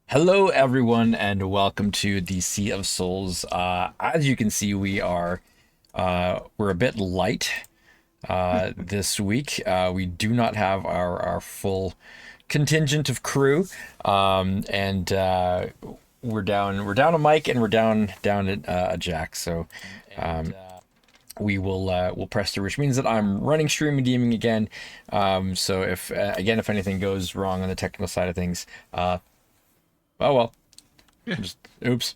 Hello, everyone, and welcome to the Sea of Souls. As you can see, we're a bit light this week. We do not have our full contingent of crew, and we're down a Mike and we're down a Jack. So we'll press through, which means that I'm running stream redeeming again. So if anything goes wrong on the technical side of things, oh well. Just oops.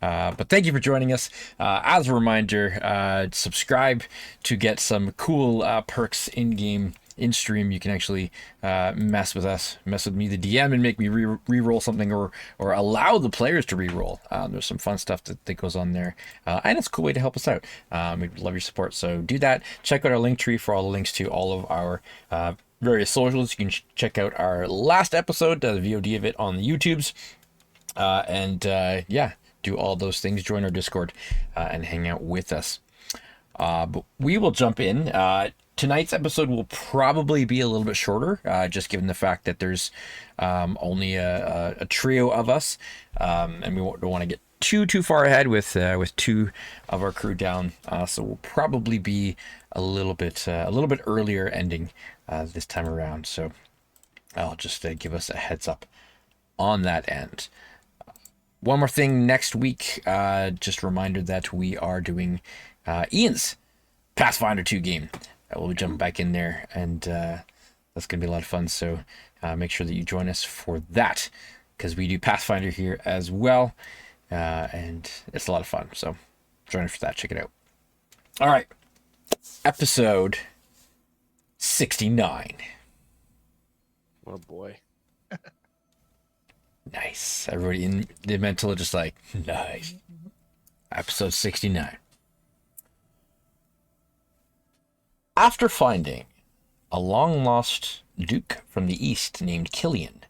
But thank you for joining us. As a reminder, subscribe to get some cool perks in game, in stream. You can actually mess with us, mess with me, the DM, and make me re-roll something, or allow the players to re-roll. There's some fun stuff that goes on there, and it's a cool way to help us out. We'd love your support, so do that. Check out our link tree for all the links to all of our various socials. You can check out our last episode, the VOD of it, on the YouTubes. Yeah, do all those things. Join our Discord and hang out with us. But we will jump in. Tonight's episode will probably be a little bit shorter, just given the fact that there's only a trio of us, and we don't want to get too far ahead with two of our crew down. So we'll probably be a little bit earlier ending this time around. So I'll just give us a heads up on that end. One more thing, next week, just a reminder that we are doing Ian's Pathfinder 2 game. We'll jump back in there, and that's going to be a lot of fun. So make sure that you join us for that, because we do Pathfinder here as well, and it's a lot of fun. So join us for that. Check it out. All right. Episode 69. Oh boy. Nice. Everybody in the mental are just like, nice. Episode 69. After finding a long-lost duke from the east named Killian,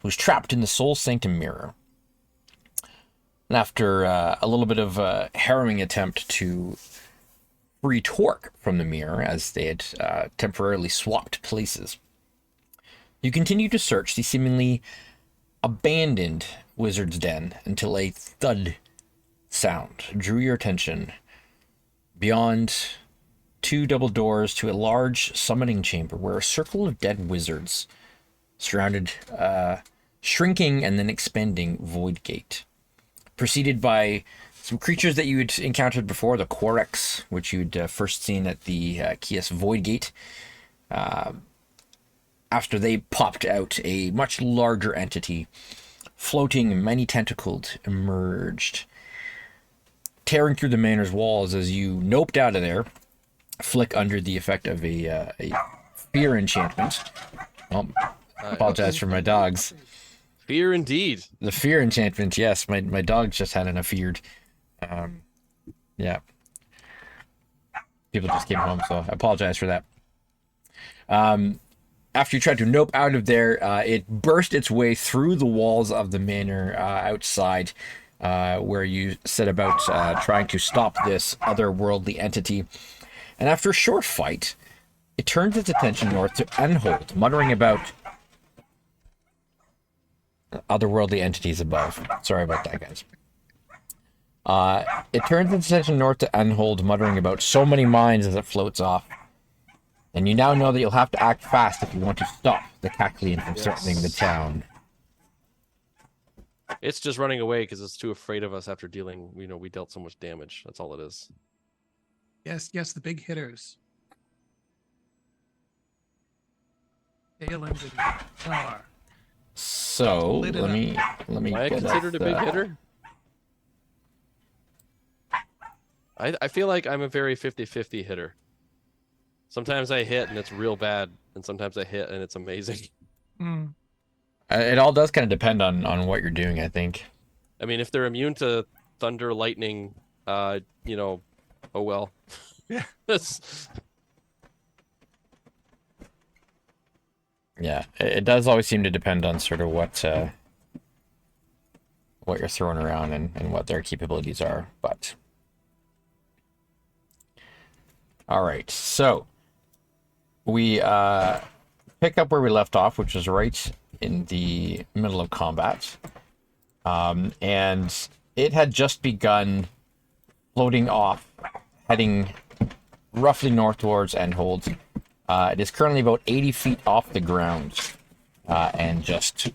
who's trapped in the Soul Sanctum Mirror, and after a little bit of a harrowing attempt to free Torque from the mirror, as they had temporarily swapped places, you continue to search the seemingly abandoned wizard's den until a thud sound drew your attention beyond two double doors to a large summoning chamber where a circle of dead wizards surrounded shrinking and then expanding void gate, preceded by some creatures that you had encountered before, the Quarex, which you'd first seen at the Kias void gate. After they popped out, a much larger entity, floating many tentacled, emerged, tearing through the manor's walls as you noped out of there, flick under the effect of a fear enchantment. Oh, apologize for my dogs. Fear indeed. The fear enchantment, yes. My dog just had an afeared. Yeah. People just came home, so I apologize for that. After you tried to nope out of there, it burst its way through the walls of the manor outside, where you set about trying to stop this otherworldly entity. And after a short fight, it turns its attention north to Enhold, muttering about otherworldly entities above. Sorry about that, guys. It turns its attention north to Enhold, muttering about so many minds as it floats off. And you now know that you'll have to act fast if you want to stop the Cacklian from circling the town. It's just running away because it's too afraid of us after dealing, we dealt so much damage. That's all it is. Yes, the big hitters. Tail end of the star. So, let me Am I get considered a big hitter? I feel like I'm a very 50-50 hitter. Sometimes I hit and it's real bad, and sometimes I hit and it's amazing. It all does kind of depend on what you're doing, I think. I mean, if they're immune to thunder, lightning, oh well. Yeah. Yeah, it does always seem to depend on sort of what you're throwing around and what their capabilities are, but... All right, so we pick up where we left off, which is right in the middle of combat. And it had just begun floating off, heading roughly north towards Endhold. It is currently about 80 feet off the ground, and just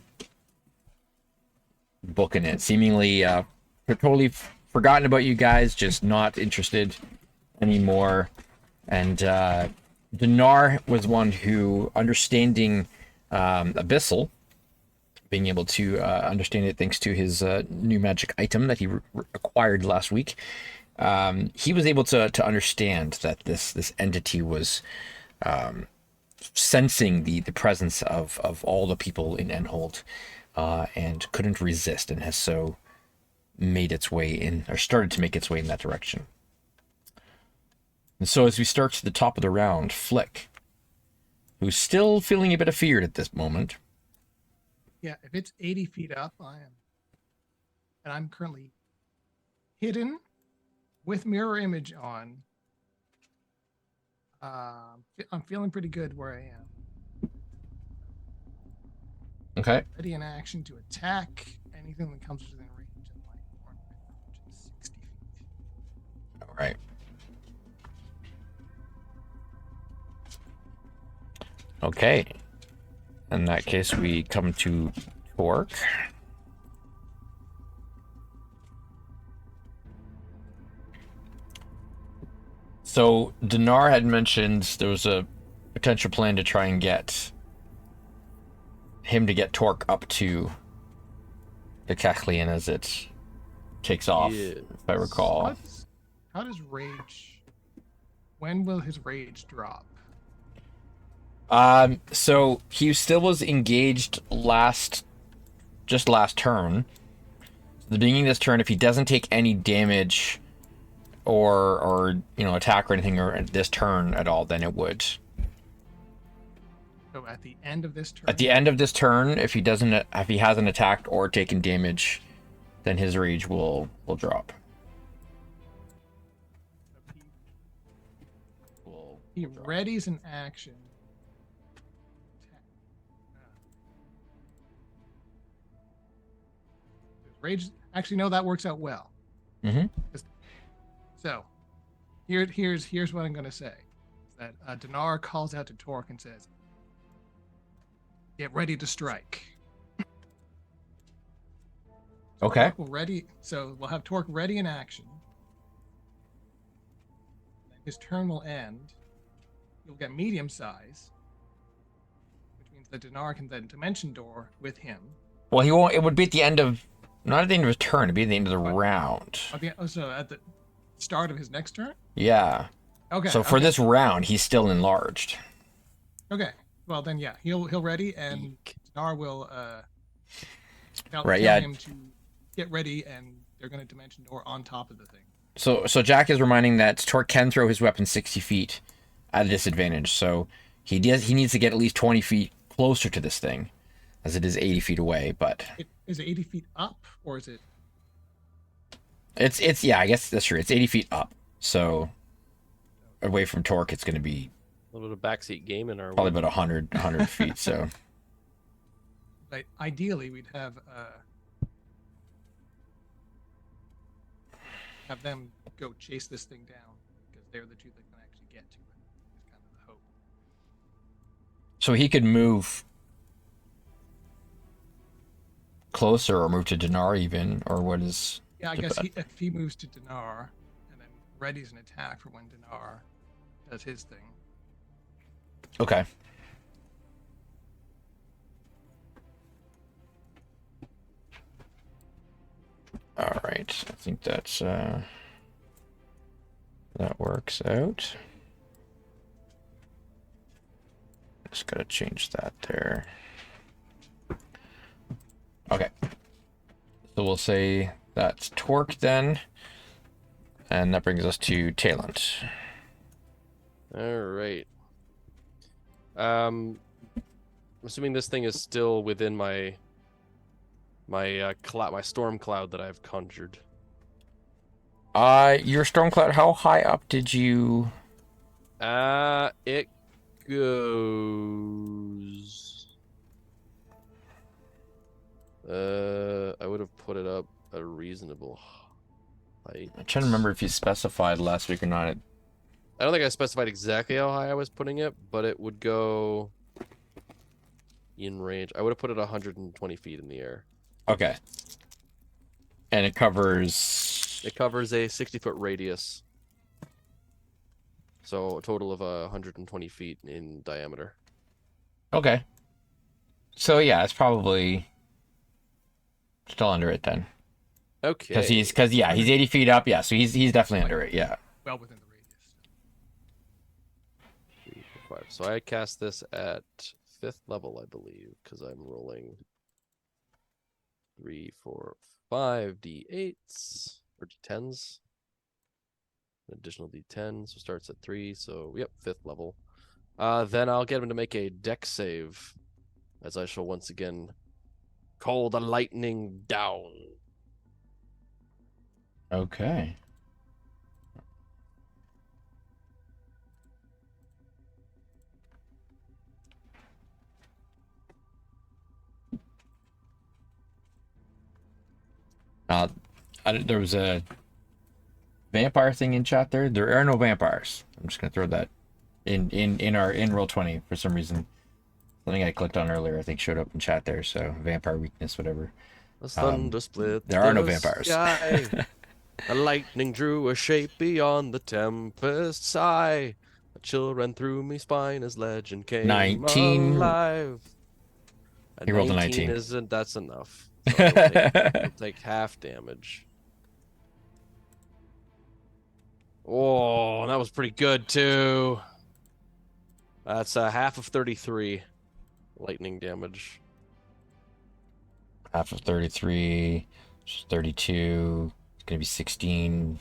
booking it. Seemingly totally forgotten about you guys, just not interested anymore. And Dinar was one who, understanding Abyssal, being able to understand it thanks to his new magic item that he acquired last week, he was able to understand that this entity was sensing the presence of all the people in Endhold, and couldn't resist, and has so made its way in, or started to make its way in that direction. And so as we start to the top of the round, Flick, who's still feeling a bit of fear at this moment. Yeah, if it's 80 feet up, and I'm currently hidden with mirror image on. I'm feeling pretty good where I am. Okay. Ready in action to attack anything that comes within range of my horn, which is 60 feet. All right. Okay. In that case, we come to Torque. So Dinar had mentioned there was a potential plan to try and get him to get Torque up to the Kachlian as it takes off, Yes. if I recall. How does rage? When will his rage drop? So he still was engaged last turn. At the beginning of this turn, if he doesn't take any damage or attack or anything or this turn at all, then it would. So at the end of this turn. At the end of this turn, if he hasn't attacked or taken damage, then his rage will drop. He readies an action. Rage. Actually, no, that works out well. Mm-hmm. So, here's what I'm gonna say. Is that Dinar calls out to Torque and says, "Get ready to strike." Okay. So we'll have Torque ready in action. His turn will end. He'll get medium size, which means that Dinar can then dimension door with him. Well, he won't. It would be at the end of, not at the end of his turn. It'd be at the end of the round. So at the start of his next turn. Yeah. Okay. So for this round, he's still enlarged. Okay. Well then, yeah, he'll ready, and Dinar will tell him to get ready, and they're going to dimension door on top of the thing. So Jack is reminding that Torque can throw his weapon 60 feet at a disadvantage. So he needs to get at least 20 feet closer to this thing, as it is 80 feet away. But is it 80 feet up, or is it? It's yeah, I guess that's true. It's 80 feet up. So away from Torque, it's going to be a little backseat game in our probably about 100 feet. So but ideally, we'd have them go chase this thing down, because they're the two that can actually get to it. Is kind of the hope. So he could move closer or move to Dinar even, or what is? Yeah, I guess if he moves to Dinar and then readies an attack for when Dinar does his thing. Okay. All right, I think that's that works out. Just gotta change that there. Okay. So we'll say that's Torque then, and that brings us to Talent. All right. I'm assuming this thing is still within my storm cloud that I've conjured. Your storm cloud. How high up did you? It goes. I would have put it reasonable height. I'm trying to remember if you specified last week or not. I don't think I specified exactly how high I was putting it, but it would go in range. I would have put it 120 feet in the air. Okay. And it covers... It covers a 60-foot radius. So a total of 120 feet in diameter. Okay. So yeah, it's probably still under it then. Okay. Because he's 80 feet up. Yeah, so he's definitely under it. Yeah. Well within the radius. 3, 4, 5. So I cast this at 5th level, I believe, because I'm rolling 3, 4, 5 d8s or d10s. An additional d10, so starts at 3. So yep, 5th level. Then I'll get him to make a dex save, as I shall once again call the lightning down. Okay. There was a vampire thing in chat there. There are no vampires. I'm just gonna throw that in Roll20 for some reason. Something I clicked on earlier, I think, showed up in chat there. So vampire weakness, whatever. A thunder split. There are no vampires. A lightning drew a shape beyond the tempest's eye. A chill ran through me spine as legend came 19. alive. He rolled a 19. That's enough. So he'll take half damage. Oh, that was pretty good too. That's half of 33 lightning damage. Half of 33, 32. It's gonna be 16.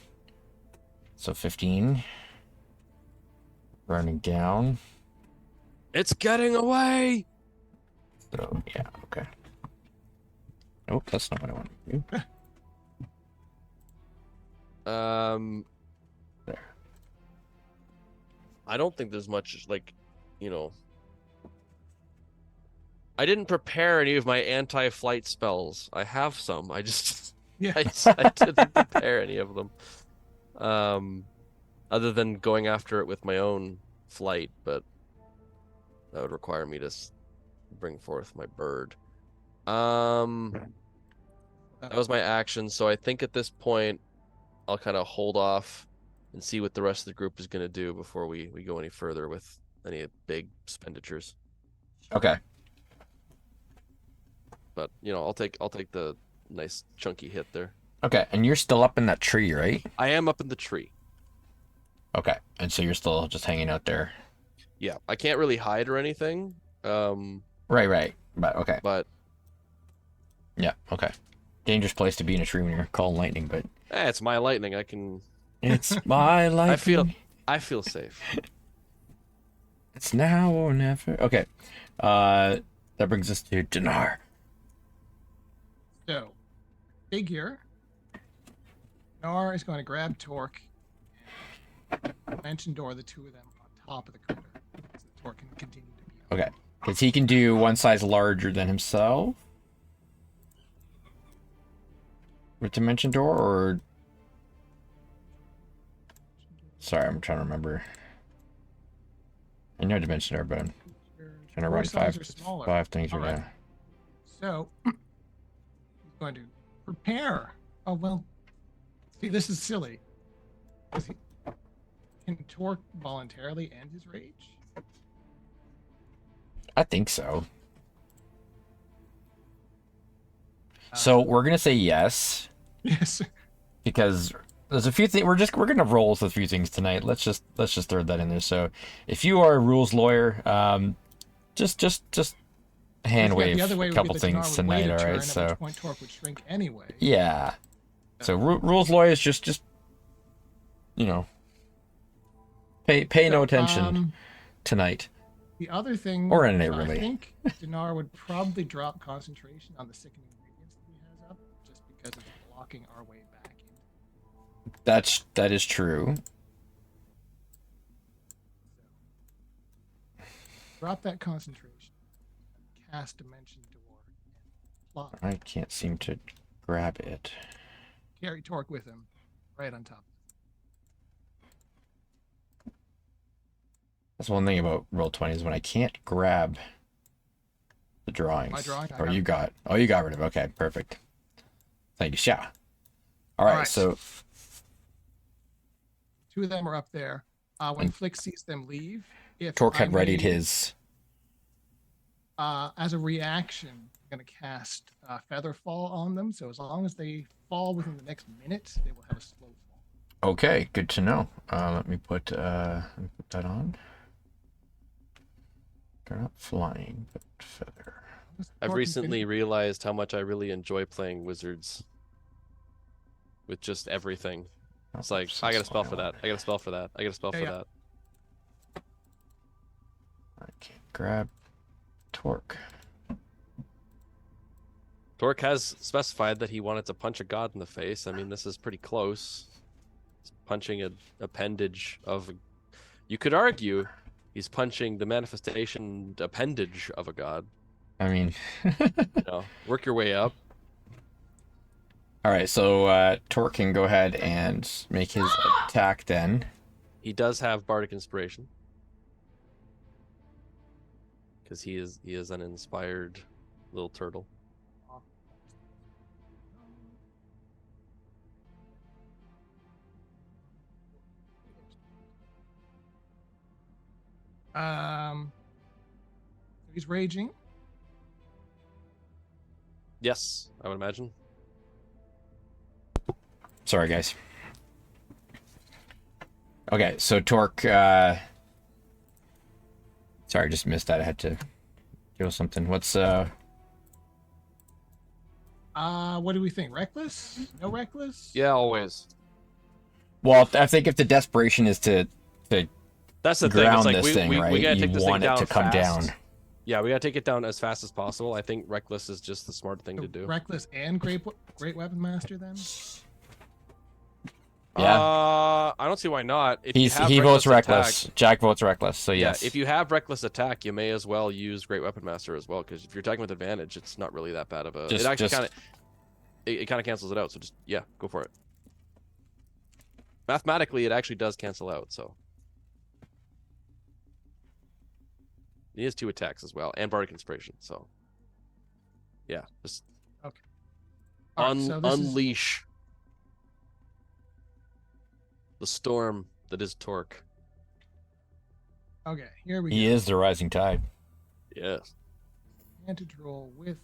So 15. Burning down. It's getting away. So yeah, okay. Oh, that's not what I want to do. There. I don't think there's much, like, you know. I didn't prepare any of my anti-flight spells. I have some. I just, Yeah. I didn't prepare any of them. Other than going after it with my own flight, but that would require me to bring forth my bird. That was my action, so I think at this point I'll kind of hold off and see what the rest of the group is going to do before we go any further with any big expenditures. Okay. But, you know, I'll take the nice chunky hit there. Okay, and you're still up in that tree, right? I am up in the tree. Okay, and so you're still just hanging out there. Yeah, I can't really hide or anything. Right. But okay. But yeah, okay. Dangerous place to be in a tree when you're calling lightning, but it's my lightning. I can. It's my lightning. I feel safe. It's now or never. Okay. That brings us to Dinar. So, figure. Dinar is going to grab Torque. Dimension door the two of them on top of the critter, so the Torque can continue to be. Okay, because he can do one size larger than himself. With dimension door, or sorry, I'm trying to remember. I know dimension door, but I'm trying to run five things right now. So he's going to prepare. Oh well. See, this is silly. Can Torque voluntarily end his rage? I think so. So we're gonna say yes. Yes. Because there's a few things we're gonna roll with a few things tonight. Let's just throw that in there. So if you are a rules lawyer, just hand wave a couple things tonight. All right. So at which point Torque would shrink anyway. Yeah. So rules lawyers just you know. Pay no attention tonight. The other thing, or in it, really. I think Dinar would probably drop concentration on the sickening ingredients that he has up, just because it's blocking our way back in. That is true. So, drop that concentration, cast Dimension Door, and plot. I can't seem to grab it. carry Torque with him, right on top. That's one thing about Roll20 is when I can't grab the drawings. My drawing. Or you got. Oh, you got rid of it. Okay, perfect. Thank you, Sha. All right, so 2 of them are up there. When Flick sees them leave, if Torque had I readied may, his. as a reaction, I'm going to cast Featherfall on them. So as long as they fall within the next minute, they will have a slow fall. Okay, good to know. Let me put that on. They're not flying, but feather. I've recently realized how much I really enjoy playing wizards. With just everything. It's like, I got a spell for that. I got a spell for that. I got a spell for that. I can't grab Torque. Torque has specified that he wanted to punch a god in the face. I mean, this is pretty close. He's punching an appendage of... You could argue he's punching the manifestation appendage of a god. I mean... work your way up. All right, so Torque can go ahead and make his attack then. He does have Bardic Inspiration. Because he is an inspired little turtle. He's raging. Yes, I would imagine. Sorry, guys. Okay, so Torque... Sorry, I just missed that. I had to do something. What's... What do we think? Reckless? No reckless? Yeah, always. Well, I think if the desperation is to that's the ground thing. It's this like, thing, right? We gotta take you this want thing it down to come fast. down. Yeah, we gotta take it down as fast as possible. I think reckless is just the smart thing to do. Reckless and great weapon master then. Yeah. I don't see why not. If He votes reckless. Attack, Jack votes reckless. So yes. Yeah, if you have reckless attack, you may as well use great weapon master as well. Because if you're attacking with advantage, it's not really that bad of a. It actually kind of. It kind of cancels it out. So just go for it. Mathematically, it actually does cancel out. So. He has 2 attacks as well, and Bardic Inspiration, so... Yeah, just... Okay. Unleash... the storm that is Torque. Okay, here we go. He is the rising tide. Yes. Advantage roll with...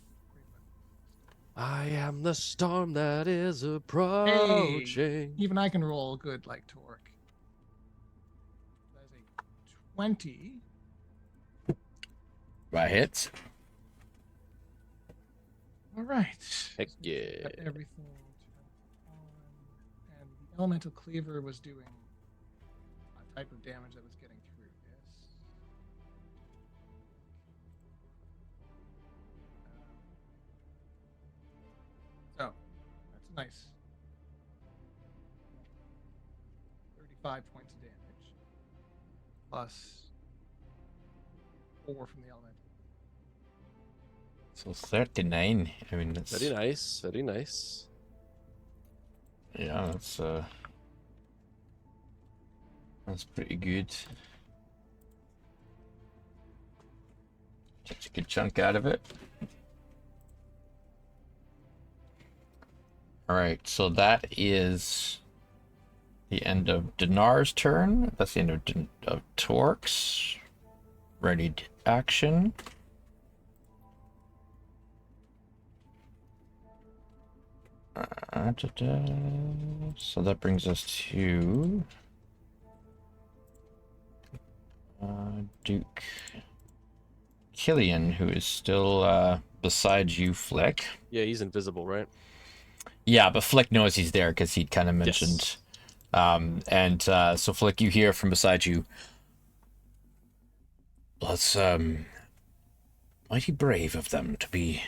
I am the storm that is approaching. Hey, even I can roll good like Torque. That's a 20... By hits. All right. Heck yeah. Got everything on, and the elemental cleaver was doing a type of damage that was getting through this. So that's nice. 35 points of damage plus 4 from the elemental. So 39. I mean, that's Very nice. Very nice. Yeah, that's pretty good. Takes a good chunk out of it. All right, so that is the end of Dinar's turn. That's the end of Torque's readied action. So that brings us to Duke Killian, who is still beside you, Flick. Yeah, he's invisible, right? Yeah, but Flick knows he's there because he kind of mentioned. Yes. So Flick, you hear from beside you. That's mighty brave of them to be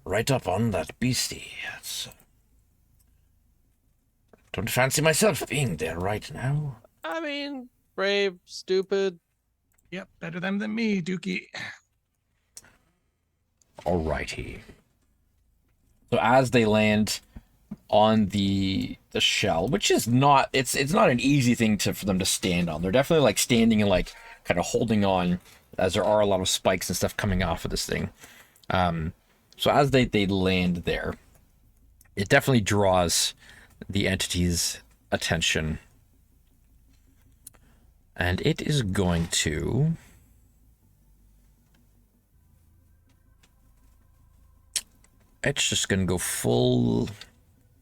right up on that beastie. Don't fancy myself being there right now. I mean, brave, stupid. Yep, better them than me, Dookie. Alrighty. So as they land on the shell, which is not it's not an easy thing for them to stand on. They're definitely like standing and like kind of holding on, as there are a lot of spikes and stuff coming off of this thing. So as they land there, it definitely draws the entity's attention, and it is going to it's just going to go full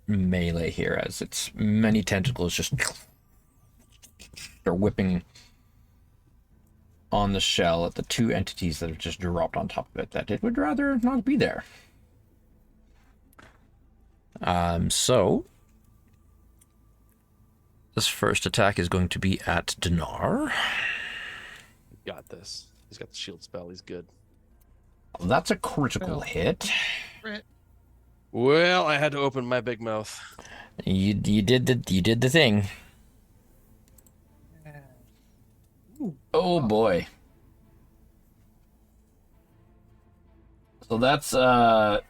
melee here, as its many tentacles just are whipping on the shell at the two entities that have just dropped on top of it that it would rather not be there. So this first attack is going to be at Dinar. Got this. He's got the shield spell. He's good. That's a critical hit. Well, I had to open my big mouth. You did the thing. Oh boy. So that's how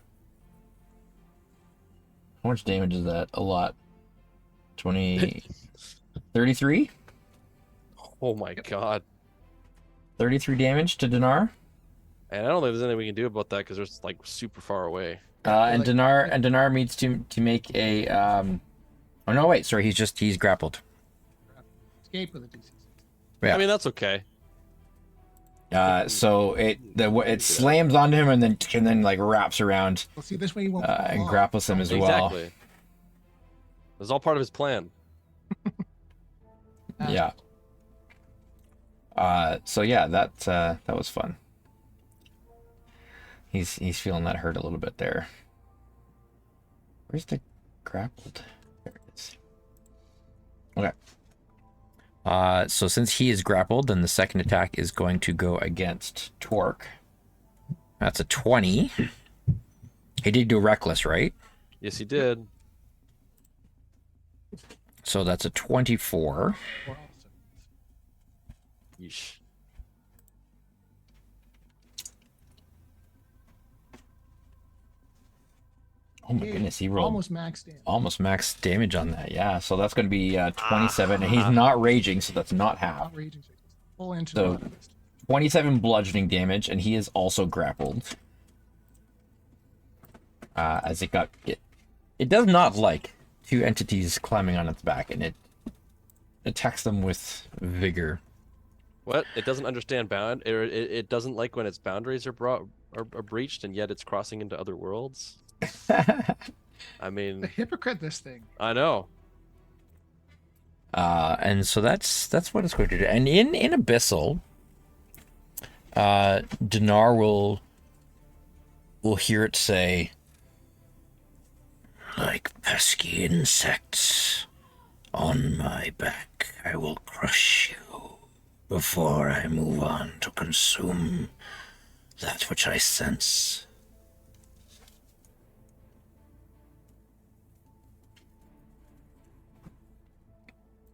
much damage is that? A lot. 20 33? Oh my god. 33 damage to Dinar. And I don't think there's anything we can do about that because they're like super far away. And Dinar needs to make a oh no, wait, sorry, he's grappled. Escape with a DC. Yeah. I mean, that's okay. So it slams onto him and then like wraps around Well, see, this way he won't and grapples him as well. Exactly. It was all part of his plan. Yeah. So yeah, that was fun. He's feeling that hurt a little bit there. Where's the grappled? There it is. Okay. So since he is grappled, then the second attack is going to go against Torque. That's a 20. He did do reckless, right? Yes, he did. So that's a 24. Yeesh. Oh my goodness, he rolled almost max damage on that. Yeah, so that's going to be 27, and he's not raging, so that's not half. Not raging, so full into So the 27 bludgeoning damage, and he is also grappled. As it does not like two entities climbing on its back, and it attacks them with vigor. What? It doesn't understand it doesn't like when its boundaries are breached, and yet it's crossing into other worlds. I mean, the hypocrite, this thing. I know. And so that's what it's going to do. And in Abyssal, Dinar will hear it say, "Like pesky insects on my back, I will crush you before I move on to consume that which I sense."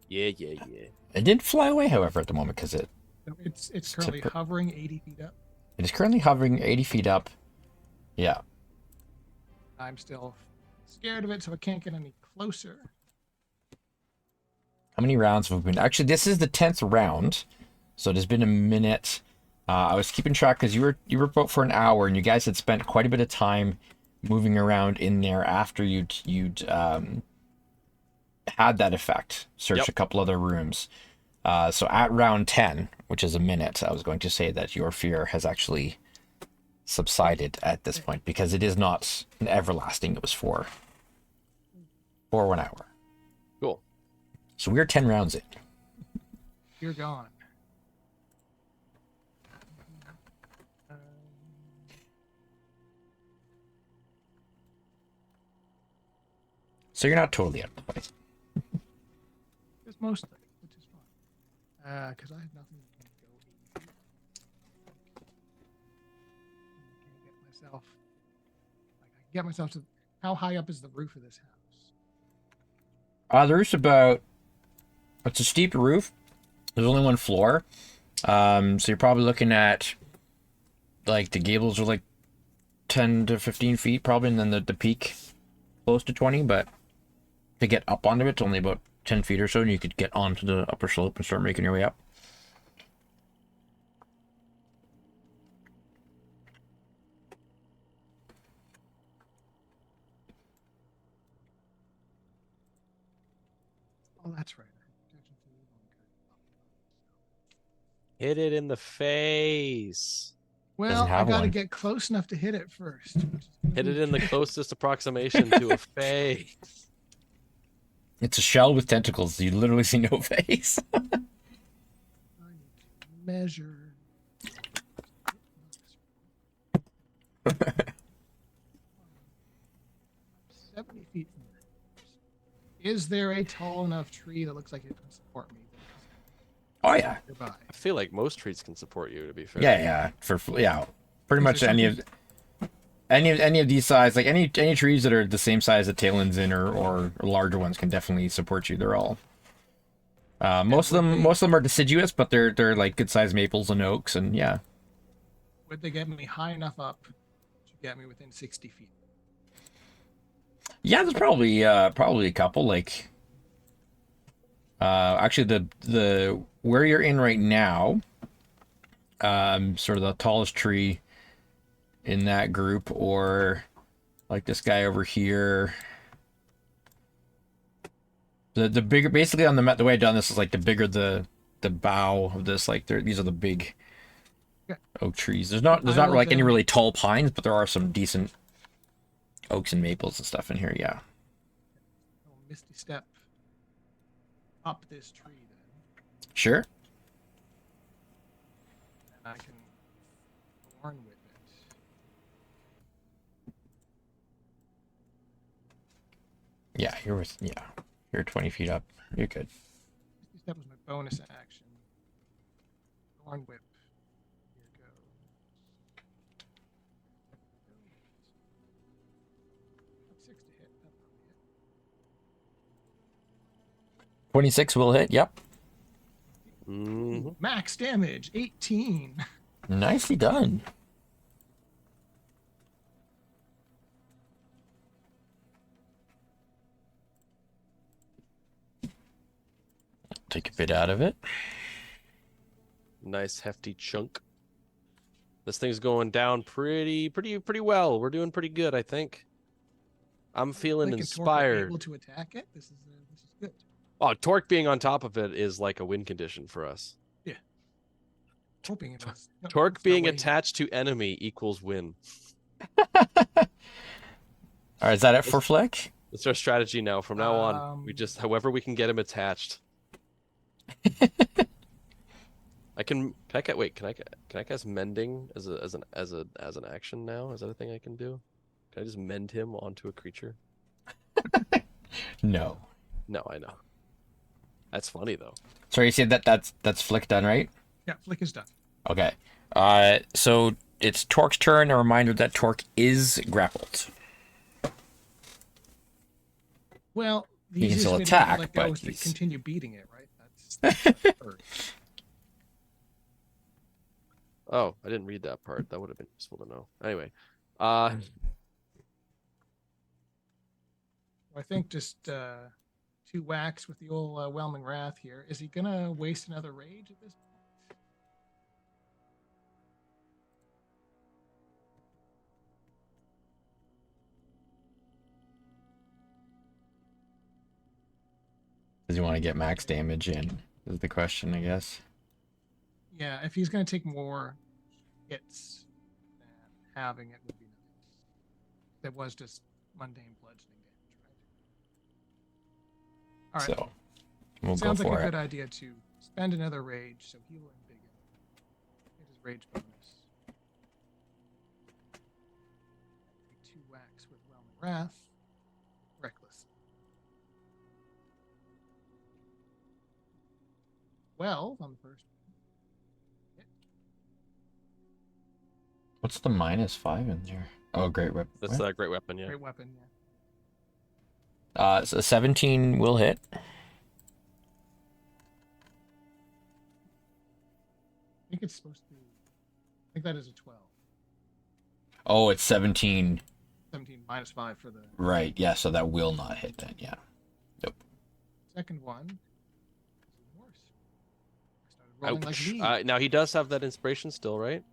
Yeah. It didn't fly away, however, at the moment, because it's currently hovering 80 feet up. It is currently hovering 80 feet up. Yeah. I'm still scared of it, so I can't get any closer. How many rounds have we been? Actually, this is the 10th round, so it has been a minute. I was keeping track because you were about for an hour, and you guys had spent quite a bit of time moving around in there after you'd had that effect. Search a couple other rooms. So at round 10, which is a minute, I was going to say that your fear has actually subsided at this point, because it is not an everlasting. It was for 1 hour. Cool. So we're 10 rounds in. You're gone. So you're not totally out of the fight. It's most of it, which is fine. Because I have nothing that can go 80 feet. I can get myself to. How high up is the roof of this house? The roof's about. It's a steep roof. There's only one floor. So you're probably looking at. Like the gables are like 10 to 15 feet probably, and then the peak close to 20, but to get up onto it. It's only about 10 feet or so, and you could get onto the upper slope and start making your way up. Oh, that's right. Hit it in the face. Well, I have got to one. get close enough to hit it first. Hit it in the closest approximation to a face. It's a shell with tentacles. You literally see no face. I need to measure. 70 feet from there. Is there a tall enough tree that looks like it can support me? Oh yeah. Nearby? I feel like most trees can support you, to be fair. Yeah. Pretty Is much there any of these size, like any trees that are the same size that Talen's in or larger ones can definitely support you. They're all most of them are deciduous, but they're like good sized maples and oaks, and yeah. Would they get me high enough up to get me within 60 feet? Yeah, there's probably a couple. Like actually the where you're in right now, sort of the tallest tree in that group, or like this guy over here. The bigger, basically on the way I've done this is like the bigger the bough of this, like these are the big oak trees. There's not like any really tall pines, but there are some decent oaks and maples and stuff in here. Yeah. Misty step up this tree then, Sure. and I can thorn with it. Yeah, you're 20 feet up. You're good. Misty step was my bonus action. Thorn whip. Here goes. 6 to hit. That'll probably hit. 26 will hit. Yep. Mm-hmm. Max damage 18. Nicely done. Take a bit out of it. Nice hefty chunk. This thing's going down pretty well. We're doing pretty good, I think. I'm feeling Like, and Torque are inspired. able to attack it. This is good. Oh, Torque being on top of it is like a win condition for us. Hoping it was. No, Torque it's not being waiting. attached to enemy equals win. All right, is that it for Flick? That's our strategy now. From now on, we just however we can get him attached. Can I cast mending as an action now? Is that a thing I can do? Can I just mend him onto a creature? No. No, I know. That's funny though. Sorry, you said that's Flick done, right? Yeah, Flick is done. Okay. So it's Torque's turn. A reminder that Torque is grappled. Well, the He can easiest still way to attack, let go but is to he's- continue beating it, right? That's hurt. Oh, I didn't read that part. That would have been useful to know. Anyway, I think just 2 whacks with the old Whelming Wrath here. Is he gonna waste another rage at this point? Does he want to get max damage in? Is the question, I guess. Yeah, if he's gonna take more hits, then having it would be nice. That was just mundane bludgeoning damage, right? All right. So we'll Sounds go like for a it. good idea to spend another rage, so heal and big get his rage bonus. Take 2 whacks with Whelming Wrath. Reckless. On the first one. What's the -5 in there? Oh, great weapon. that's a great weapon, yeah. Great weapon, yeah. So 17 will hit. I think it's supposed to be. I think that is a 12. Oh, it's 17. 17 -5 for the. Right. Yeah. So that will not hit then. Yeah. second one is even worse. I started rolling like me. Now he does have that inspiration still, right?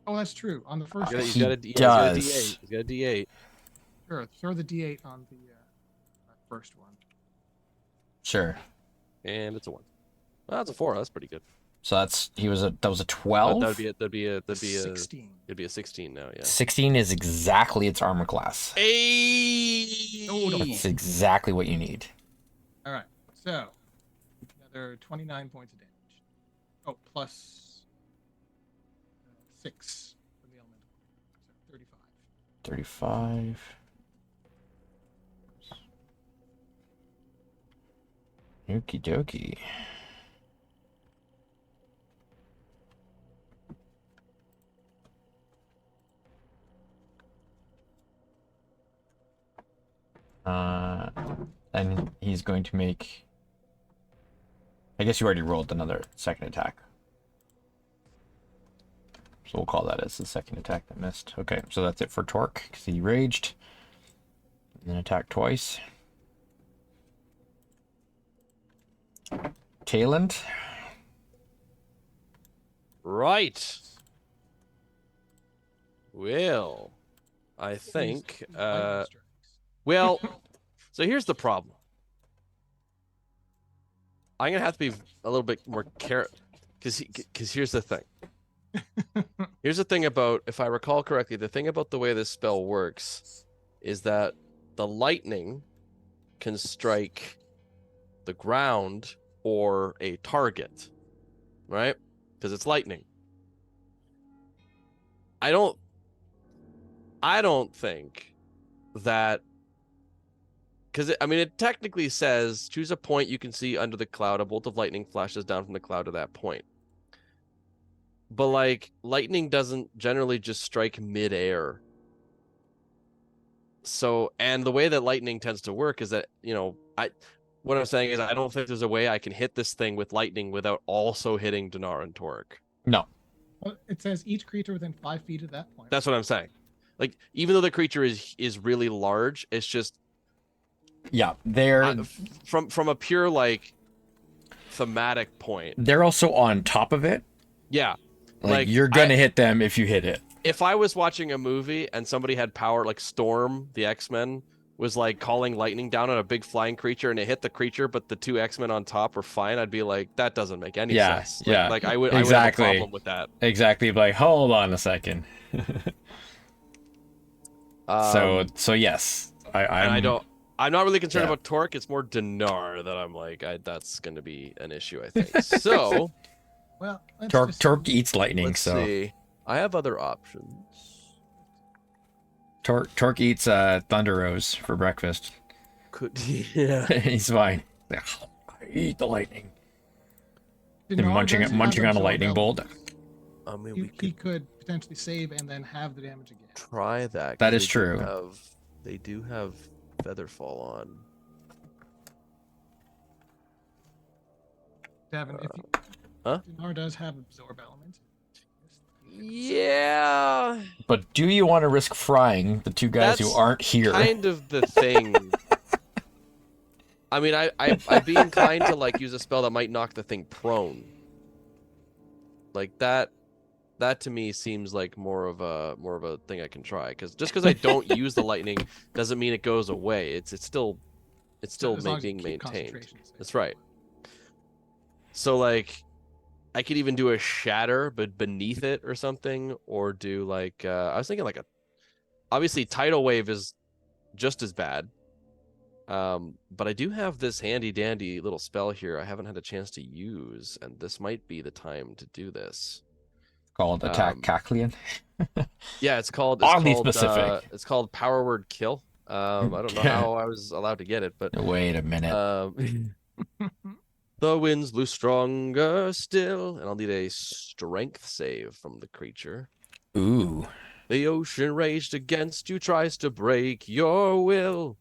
Oh, that's true. On the first He's one. got a does. D8. He's got a D8. Sure, throw the D8 on the first one. Sure. And it's a 1. Well, that's a 4. That's pretty good. So that was a 12. That'd be a 16. It'd be a 16 now, yeah. 16 is exactly its armor class. Hey! That's exactly what you need. All right. So another 29 points of damage. Oh, plus 6 from the elemental. So 35. 35. Okie dokie. And he's going to make... I guess you already rolled another second attack. So we'll call that as the second attack that missed. Okay, so that's it for Torque, because he raged. And then attacked twice. Tayland. Right. Well, I think... Well, so here's the problem. I'm going to have to be a little bit more careful, because here's the thing. Here's the thing about, if I recall correctly, the thing about the way this spell works is that the lightning can strike the ground or a target, right? Because it's lightning. I don't think that, because it technically says choose a point you can see under the cloud. A bolt of lightning flashes down from the cloud to that point. But like, lightning doesn't generally just strike mid-air. So, and the way that lightning tends to work is that, what I'm saying is I don't think there's a way I can hit this thing with lightning without also hitting Dinar and Torque. No. Well, it says each creature within 5 feet of that point. That's what I'm saying. Like, even though the creature is really large, it's just... Yeah, they're... From a pure, like, thematic point. They're also on top of it. Yeah. Like you're gonna hit them if you hit it. If I was watching a movie and somebody had power, like Storm, the X-Men, was like calling lightning down on a big flying creature and it hit the creature, but the 2 X-Men on top were fine, I'd be like, that doesn't make any sense. Like I would have a problem with that. Exactly. Like, hold on a second. So yes, I'm not really concerned about Torque. It's more Dinar that I'm like, that's going to be an issue, I think. So, well, Torque eats lightning. Let's see. I have other options. Torque eats Thunder Rose for breakfast. He's fine. I eat the lightning. And munching on a lightning bolt. I mean, he could potentially save and then have the damage again. Try that. That is true. They do have Featherfall on. Devin, Dinar does have absorb element. Yeah. But do you want to risk frying the 2 guys who aren't here? Kind of the thing. I mean, I'd be inclined to like use a spell that might knock the thing prone. Like that to me seems like more of a thing I can try. Because just because I don't use the lightning doesn't mean it goes away. It's still being maintained. That's right. So like, I could even do a shatter, but beneath it or something, or do like I was thinking like obviously tidal wave is just as bad. But I do have this handy dandy little spell here I haven't had a chance to use, and this might be the time to do this. Called Attack Cacklian. Yeah, it's called oddly specific. It's called Power Word Kill. I don't know how I was allowed to get it, but wait a minute. The winds blew stronger still, and I'll need a strength save from the creature. Ooh. The ocean raged against you, tries to break your will.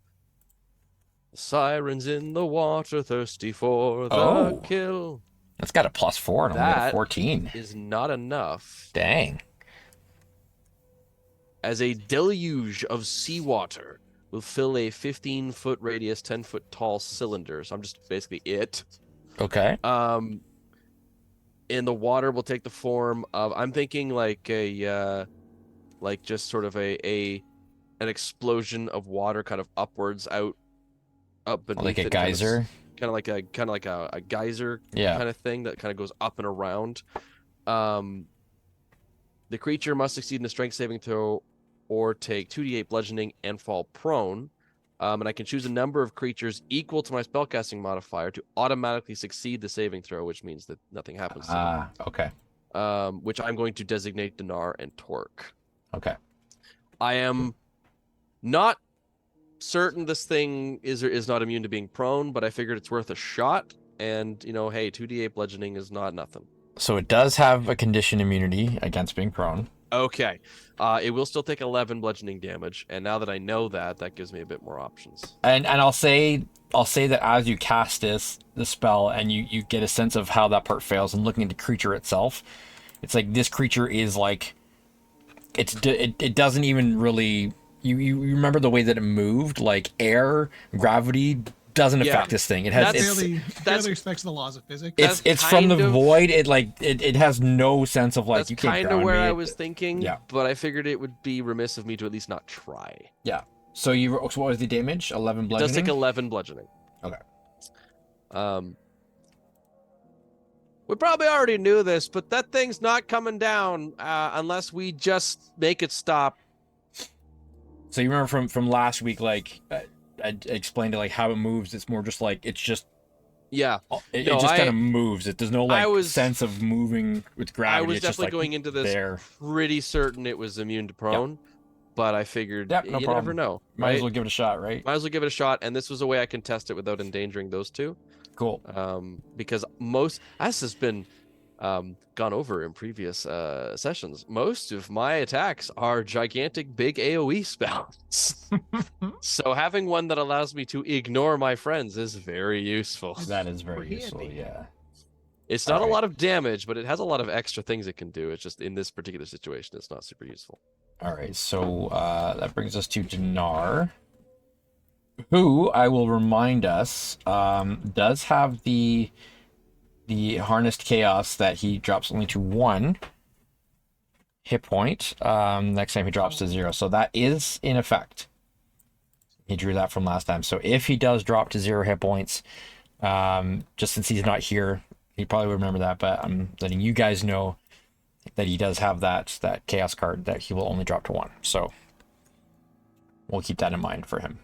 The sirens in the water, thirsty for the kill. That's got a +4 and only a 14. Is not enough. Dang. As a deluge of seawater will fill a 15-foot radius, 10-foot tall cylinder. So I'm just basically it. Okay. And the water will take the form of, I'm thinking like like just sort of an explosion of water kind of upwards up beneath Like a it, geyser. kind of like a geyser Yeah. kind of thing that kind of goes up and around. The creature must succeed in a strength saving throw or take 2d8 bludgeoning and fall prone. And I can choose a number of creatures equal to my spellcasting modifier to automatically succeed the saving throw, which means that nothing happens to them. Okay. Which I'm going to designate Dinar and Torque. Okay. I am not certain this thing is or is not immune to being prone, but I figured it's worth a shot. And, you know, hey, 2d8 bludgeoning is not nothing. So it does have a condition immunity against being prone. Okay. It will still take 11 bludgeoning damage, and now that I know that, that gives me a bit more options. And I'll say that as you cast the spell and you get a sense of how that part fails, and looking at the creature itself, it's like this creature is like it doesn't even really you remember the way that it moved, like air, gravity doesn't affect this thing. It has barely respects the laws of physics. It's from the void. It has no sense of like that's you can't kind of ground where me. I was thinking. Yeah. But I figured it would be remiss of me to at least not try. Yeah. So what was the damage? 11 bludgeoning. It does take 11 bludgeoning. Okay. We probably already knew this, but that thing's not coming down unless we just make it stop. So you remember from last week, like I explained it, like how it moves. It's more just like it just kind of moves. There's no sense of moving with gravity. I was it's just, definitely like, going into this pretty certain it was immune to prone, but I figured you never know. Might right? as well give it a shot, right? Might as well give it a shot, and this was a way I can test it without endangering those two. Cool. Because as has been gone over in previous sessions, most of my attacks are gigantic big AoE spells. So having one that allows me to ignore my friends is very useful. That is very useful, yeah. It's not a lot of damage, but it has a lot of extra things it can do. It's just in this particular situation, it's not super useful. All right, so that brings us to Dinar, who I will remind us does have the harnessed chaos that he drops only to 1 hit point next time he drops to 0. So that is in effect. He drew that from last time. So if he does drop to 0 hit points, just since he's not here, he probably would remember that, but I'm letting you guys know that he does have that chaos card that he will only drop to 1. So we'll keep that in mind for him.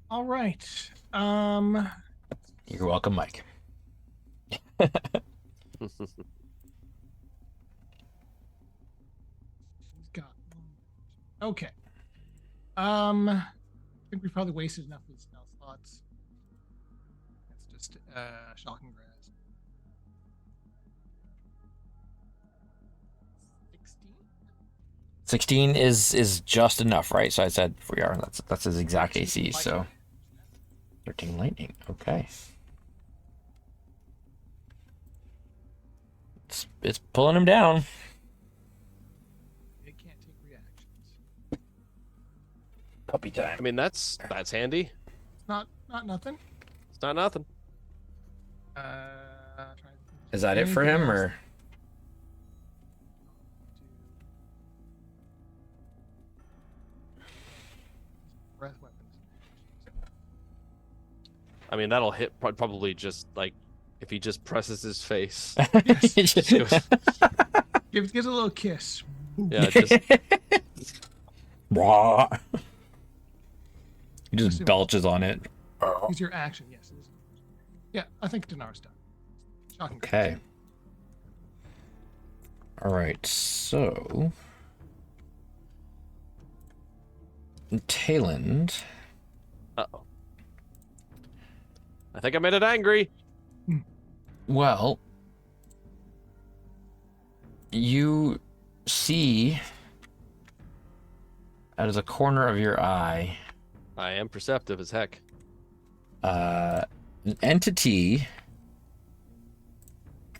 All right. You're welcome, Mike. Okay. I think we probably wasted enough of the spell slots. That's just shocking grass. 16 is just enough, right? So I said we are. That's his exact AC. So 13 lightning. Okay. It's pulling him down. It can't take reactions. Puppy time. I mean, that's handy. It's not nothing. It's not nothing. Is that it for him, or? Breath weapons. I mean, that'll hit probably just like if he just presses his face. Gives a little kiss. Yeah, just Raw. He just belches on it. Use your action, yes. Yeah, I think Dinar's done. Shocking. Okay. All right, so Tayland. Uh-oh. I think I made it angry. Well, you see out of the corner of your eye I am perceptive as heck. an entity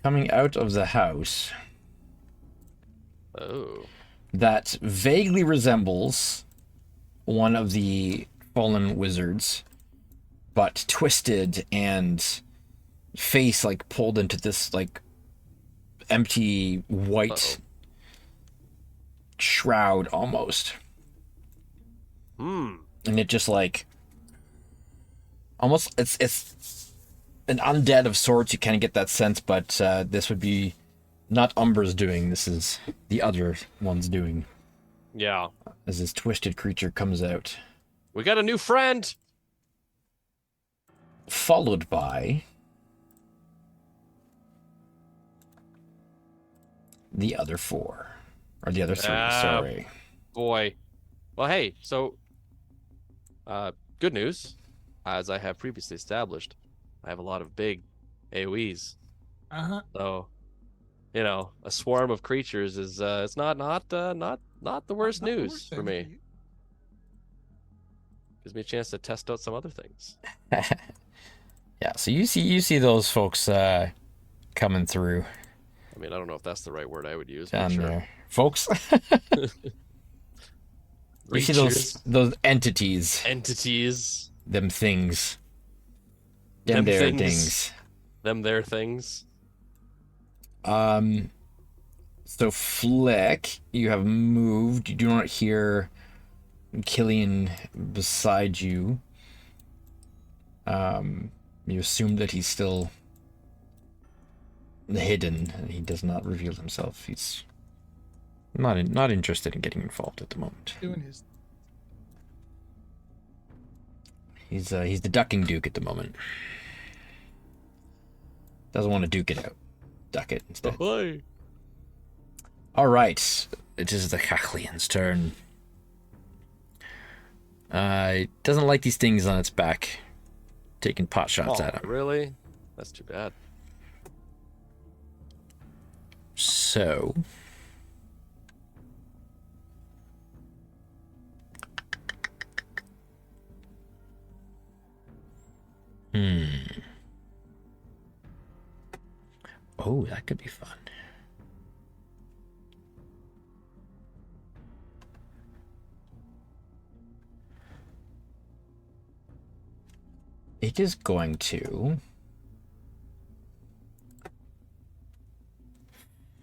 coming out of the house. Oh. that vaguely resembles one of the fallen wizards, but twisted and face like pulled into this like empty white shroud almost. And it just like almost it's an undead of sorts. You kind of get that sense, but this would be not Umbra's doing. This is the other one's doing. Yeah. As this twisted creature comes out. We got a new friend! Followed by the other four. Or the other three, sorry. Boy. Well, hey, so... good news. As I have previously established, I have a lot of big AoEs. So, you know, a swarm of creatures is it's not the worst news for me. Gives me a chance to test out some other things. Yeah, so you see those folks coming through. I mean, I don't know if that's the right word I would use. Down but sure. there, folks. You see those entities. Entities. Them things. Them there things. Them there things. So Flick, you have moved. You do not hear Killian beside you. You assume that he's still hidden, and he does not reveal himself. He's not interested in getting involved at the moment. Doing his. He's the ducking duke at the moment. Doesn't want to duke it out. Duck it instead. Ahoy. All right, it is the Cachlian's turn. It doesn't like these things on its back, taking pot shots at him. Really? That's too bad. So, oh, that could be fun. It is going to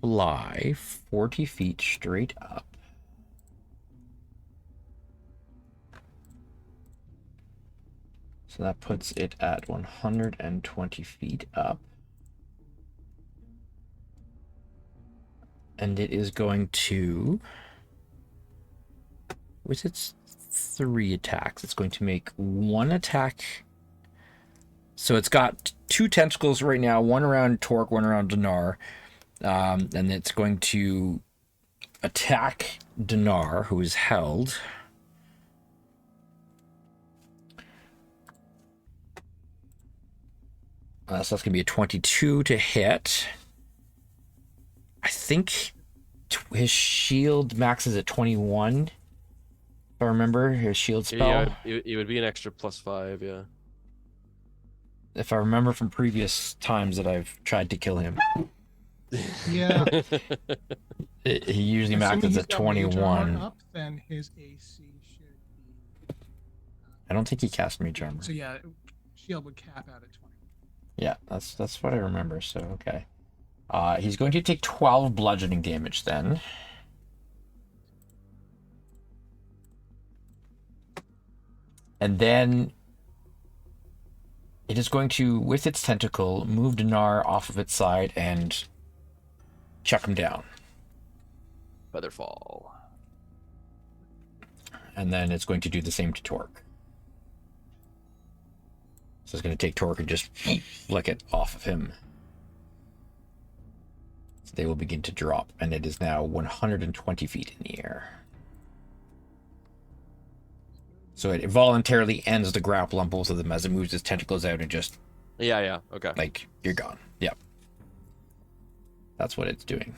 fly 40 feet straight up. So that puts it at 120 feet up. And it is going to, with its 3 attacks, it's going to make 1 attack. So it's got 2 tentacles right now, one around Torque, one around Dinar. And it's going to attack Dinar, who is held. So that's going to be a 22 to hit. I think his shield maxes at 21. If I remember, his shield spell. Yeah, it would be an extra +5, yeah. If I remember from previous times that I've tried to kill him. Yeah. He usually maxes at 21. Up, then his AC should be. I don't think he cast Mage Armor. So yeah, shield would cap out at 20. Yeah, that's what I remember. So okay. He's going to take 12 bludgeoning damage then. And then it is going to, with its tentacle, move Dinar off of its side and chuck him down. Featherfall. And then it's going to do the same to Torque. So it's going to take Torque and just flick it off of him. So they will begin to drop, and it is now 120 feet in the air. So it voluntarily ends the grapple on both of them as it moves its tentacles out and just... Yeah, okay. Like, you're gone. Yep. That's what it's doing.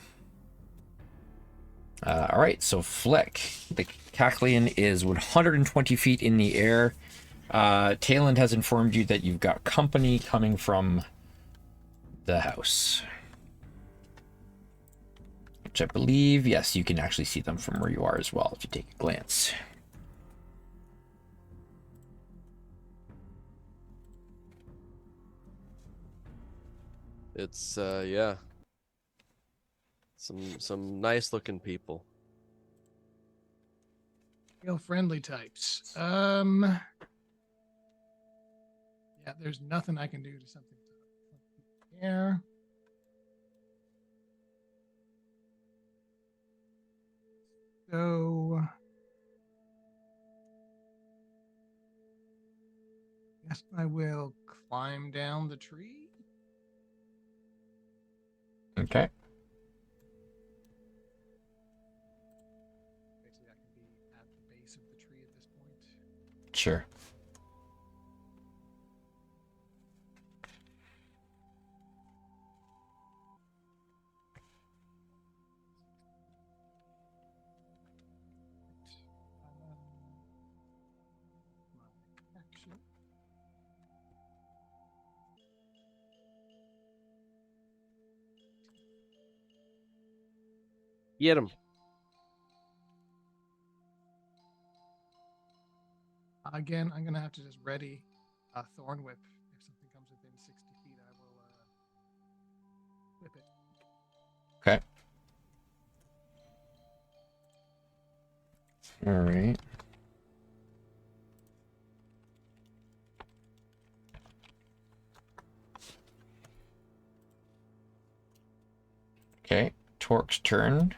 Alright, so Flick. The Cachlian is 120 feet in the air. Tayland has informed you that you've got company coming from the house. which I believe, yes, you can actually see them from where you are as well if you take a glance. It's yeah. Some nice looking people. Real friendly types. Yeah, there's nothing I can do to something here. So yes, I will climb down the tree. Okay. Basically, I can be at the base of the tree at this point. Sure. My action. Get him. Again, I'm gonna have to just ready a thorn whip. If something comes within 60 feet, I will whip it. Okay. All right. Okay, Torque's turn.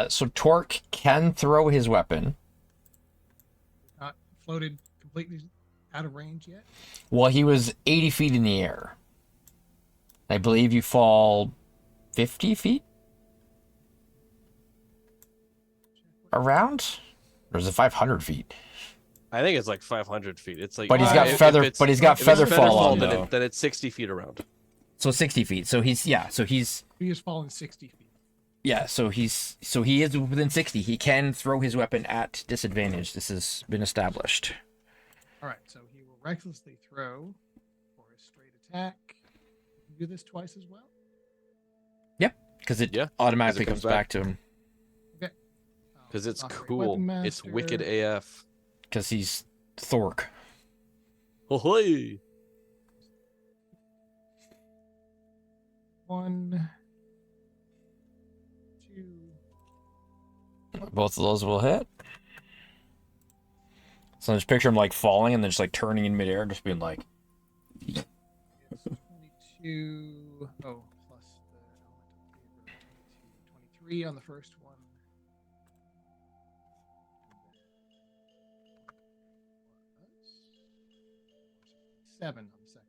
So Torque can throw his weapon. Not floated completely out of range yet. Well, he was 80 feet in the air. I believe you fall 50 feet? Around? Or is it 500 feet? I think it's like 500 feet. It's like, But he's got if feather. it's- But he's got if it's feather fall on then, though. then it's 60 feet around. So 60 feet. So he's He has fallen 60 feet. yeah. So he is within 60. He can throw his weapon at disadvantage. This has been established. All right, so he will recklessly throw for his straight attack. You do this twice as well. Because it Yeah, automatically 'cause it comes comes back back. to him. Okay. Because it's Operate cool. Weapon It's Master. wicked AF. Because he's Thork. Ahoy! 1, 2. Both of those will hit. So just picture him like falling and then just like turning in midair, just being like, It's 22. Oh, plus the element of favor. 22, 23 on the first one. And then 7 on the second.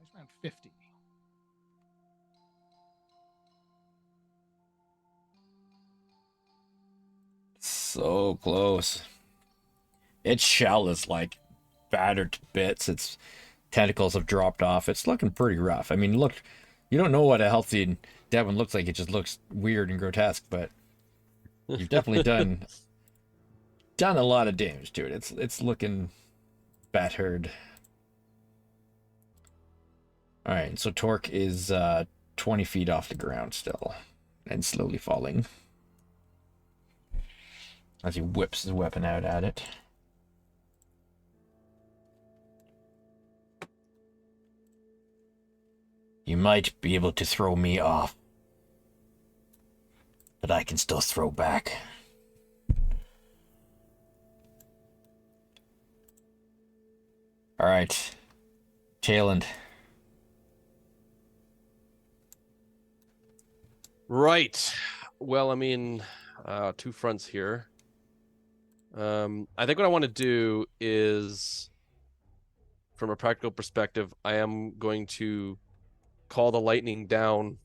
That's around 50. so close. Its shell is like battered to bits. Its tentacles have dropped off. It's looking pretty rough. I mean, look, you don't know what a healthy dead one looks like. It just looks weird and grotesque, but you've definitely done a lot of damage to it. It's looking battered. All right, so Torque is 20 feet off the ground still, and slowly falling as he whips his weapon out at it. You might be able to throw me off, but I can still throw back. All right, Tailend. Right. Well, I mean, two fronts here. I think what I want to do is, from a practical perspective, I am going to call the lightning down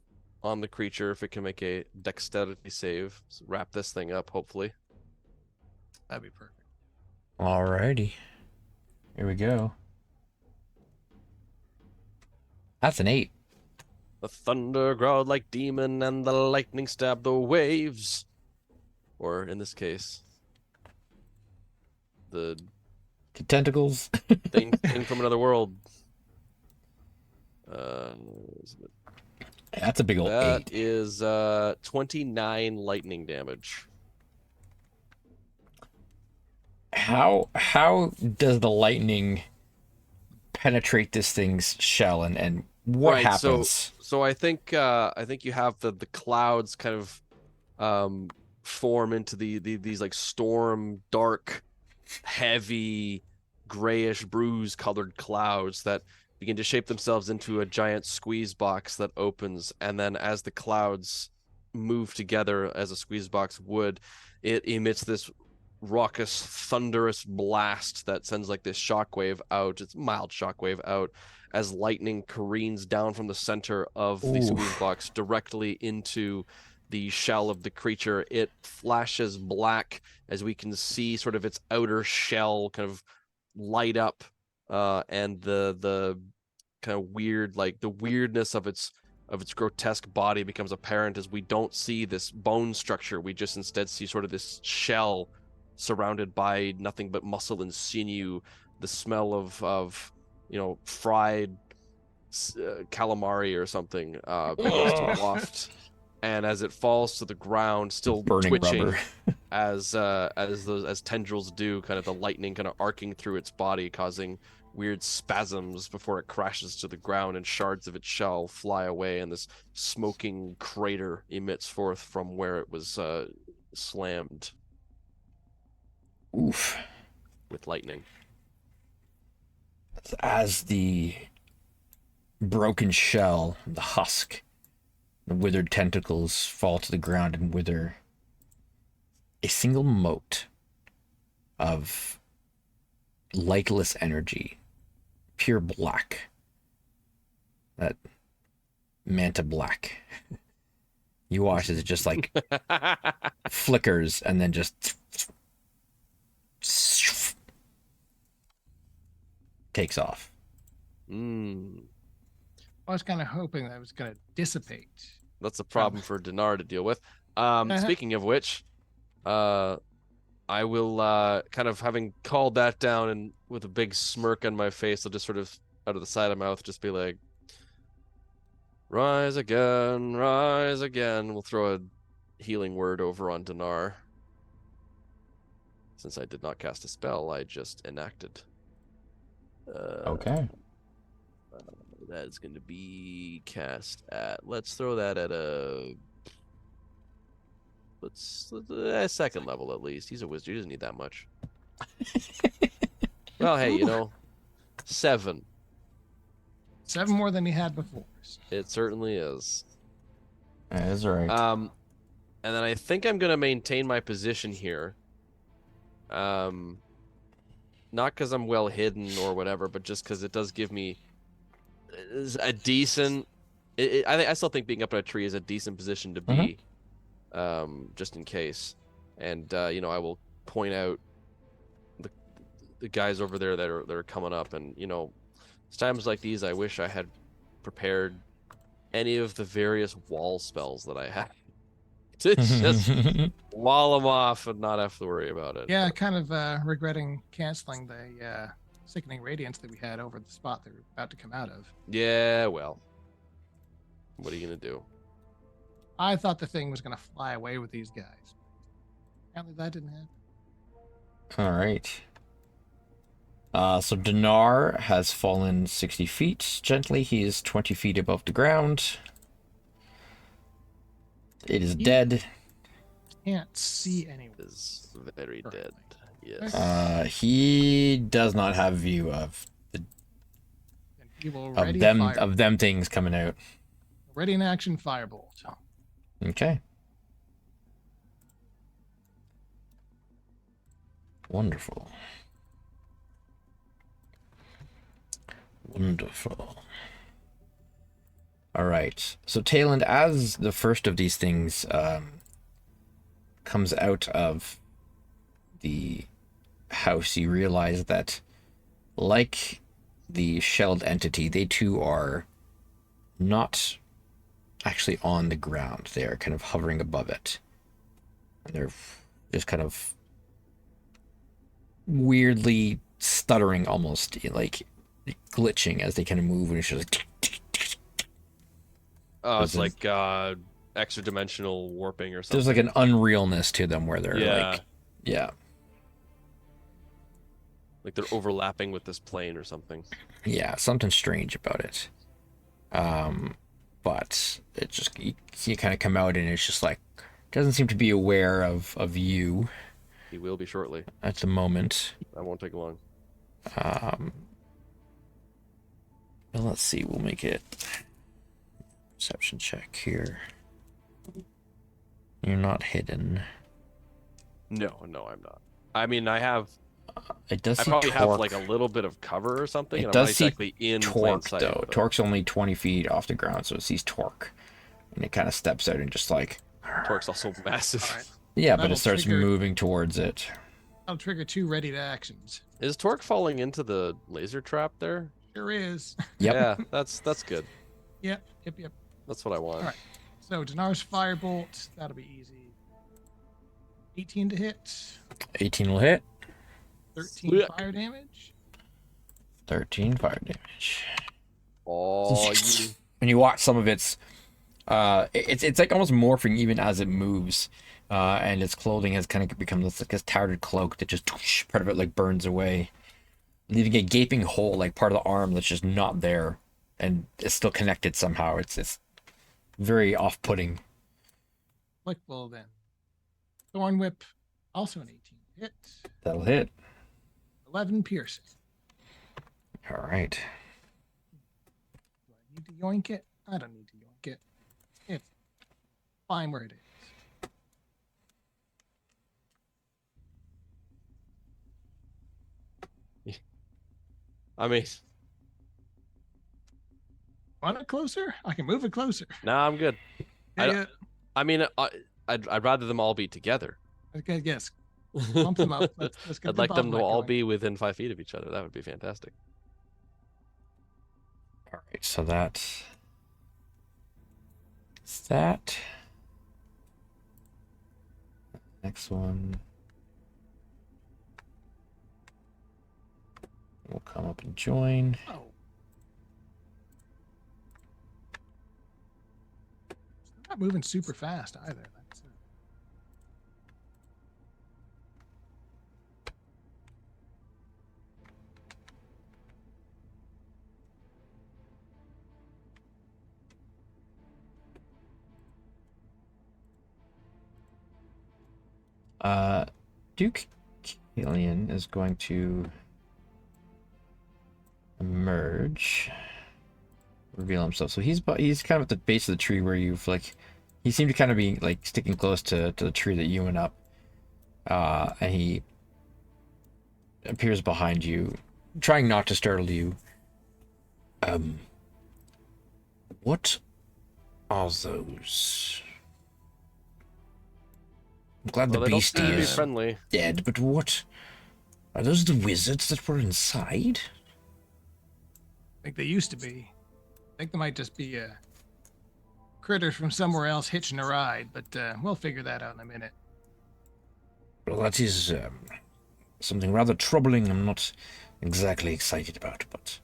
on the creature if it can make a dexterity save. So wrap this thing up, hopefully. That'd be perfect. Alrighty. Here we go. That's an 8. The thunder growled like demon, and the lightning stabbed the waves. Or in this case, the Tentacles. thing from another world. That's a big old That 8. is 29 lightning damage. How does the lightning penetrate this thing's shell, and what Right. happens? So I think you have the clouds kind of form into these like storm dark, heavy, grayish bruise colored clouds that begin to shape themselves into a giant squeeze box that opens, and then as the clouds move together as a squeeze box would, it emits this raucous, thunderous blast that sends like this shockwave out. It's a mild shockwave out as lightning careens down from the center of the squeeze box directly into the shell of the creature. It flashes black as we can see sort of its outer shell kind of light up, and the kind of weird, like the weirdness of its grotesque body becomes apparent as we don't see this bone structure. We just instead see sort of this shell surrounded by nothing but muscle and sinew. The smell of fried calamari or something begins to waft, and as it falls to the ground, still Burning twitching, rubber. as tendrils do, kind of the lightning kind of arcing through its body, causing weird spasms before it crashes to the ground, and shards of its shell fly away, and this smoking crater emits forth from where it was slammed. Oof. With lightning. As the broken shell, the husk, the withered tentacles fall to the ground and wither, a single mote of lightless energy, pure black, that manta black. You watch as it just like flickers and then just takes off. I was kind of hoping that it was going to dissipate. That's a problem for Dinar to deal with. Speaking of which, I will, kind of having called that down and with a big smirk on my face, I'll just sort of out of the side of my mouth just be like, rise again, rise again. We'll throw a healing word over on Dinar. Since I did not cast a spell, I just enacted. Okay. That is going to be cast at. Let's throw that at a. Let's second level at least. He's a wizard. He doesn't need that much. Well, hey, 7. 7 more than he had before. It certainly is. That is right. And then I think I'm gonna maintain my position here. Not because I'm well hidden or whatever, but just because it does give me a decent. I still think being up in a tree is a decent position to be, just in case. And I will point out the guys over there that are coming up, and it's times like these I wish I had prepared any of the various wall spells that I have to just wall them off and not have to worry about it. Yeah, kind of regretting canceling the sickening radiance that we had over the spot that we were about to come out of. Yeah, well, what are you gonna do? I thought the thing was going to fly away with these guys. Apparently that didn't happen. All right. So Dinar has fallen 60 feet gently. He is 20 feet above the ground. It is dead. Can't see anyone. It is very dead. Yes. He does not have view of them things coming out. Ready in action, firebolt. Okay. Wonderful. Wonderful. All right. So Tayland, as the first of these things comes out of the house, you realize that, like the shelled entity, they too are not actually on the ground. They are kind of hovering above it. And they're just kind of weirdly stuttering, almost like glitching as they kind of move, and it's just like Oh, it's like extra dimensional warping or something. There's like an unrealness to them where they're like, yeah. Like they're overlapping with this plane or something. Yeah, something strange about it. But it just, you kind of come out and it's just like, doesn't seem to be aware of you. He will be shortly. At the moment. That won't take long. Well, let's see, we'll make it perception check here. You're not hidden. No, I'm not. I mean, I probably have like a little bit of cover or something. It does see exactly in plain Torque, sight, though. but... Torque's only 20 feet off the ground, so it sees Torque. And it kind of steps out and just like... Torque's also massive. Right. Yeah, but it starts moving towards it. I'll trigger 2 ready to actions. Is Torque falling into the laser trap there? Sure is. Yep. Yeah, that's good. Yep. That's what I want. All right. So Dinar's firebolt, that'll be easy. 18 to hit. 18 will hit. 13 fire damage. 13 fire damage. Oh, When you watch some of it's like almost morphing even as it moves, and its clothing has kind of become this like this tattered cloak that just part of it like burns away, leaving a gaping hole like part of the arm that's just not there, and it's still connected somehow. It's very off-putting. Well then. Thorn Whip, also an 18 hit. That'll hit. 11 piercing. All right. Do I need to yoink it? I don't need to yoink it. It's fine where it is. I mean, Want it closer? I can move it closer. nah, I'm good. Yeah, I mean, I'd rather them all be together. Okay, yes. Bump them up. Let's get I'd like them to all going. be within 5 feet of each other. That would be fantastic. All right, so that's that. Next one. We'll come up and join. Oh. It's not moving super fast either. That's Duke Killian is going to emerge, reveal himself. So he's kind of at the base of the tree where you've like, he seemed to kind of be like sticking close to the tree that you went up, and he appears behind you, trying not to startle you. What are those? I'm glad the beastie is friendly. dead, but what are those? The wizards that were inside? I think they used to be. I think they might just be critters from somewhere else hitching a ride, but we'll figure that out in a minute. Well, that is something rather troubling. I'm not exactly excited about, but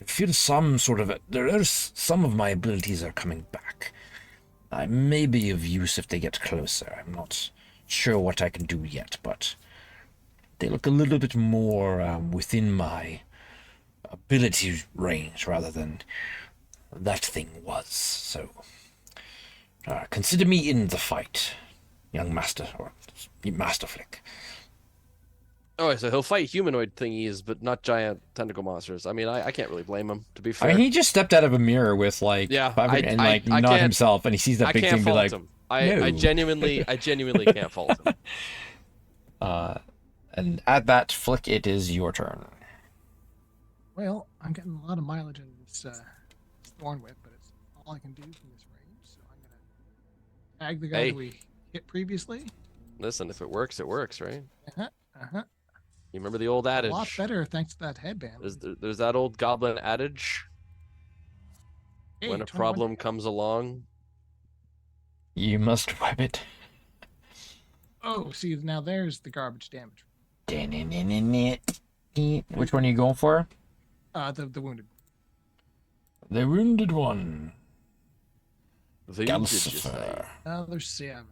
I feel some sort of some of my abilities are coming back. I may be of use if they get closer. I'm not sure what I can do yet, but they look a little bit more within my ability range rather than that thing was. So consider me in the fight, young master, or Master Flick. Oh, so he'll fight humanoid thingies, but not giant tentacle monsters. I mean, I can't really blame him, to be fair. I mean, he just stepped out of a mirror with like, not himself, and he sees that big thing and be like, him. No. I genuinely can't fault him. And at that, Flick, it is your turn. Well, I'm getting a lot of mileage in this Thorn Whip, but it's all I can do from this range, so I'm gonna tag the guy that we hit previously. Listen, if it works, right? Uh-huh. You remember the old adage? A lot better thanks to that headband. There's that old goblin adage. Hey, when a problem comes along, you must web it. Oh, see, now there's the garbage damage. Which one are you going for? The wounded. The wounded one. Did you say? Galcifer. Another 7.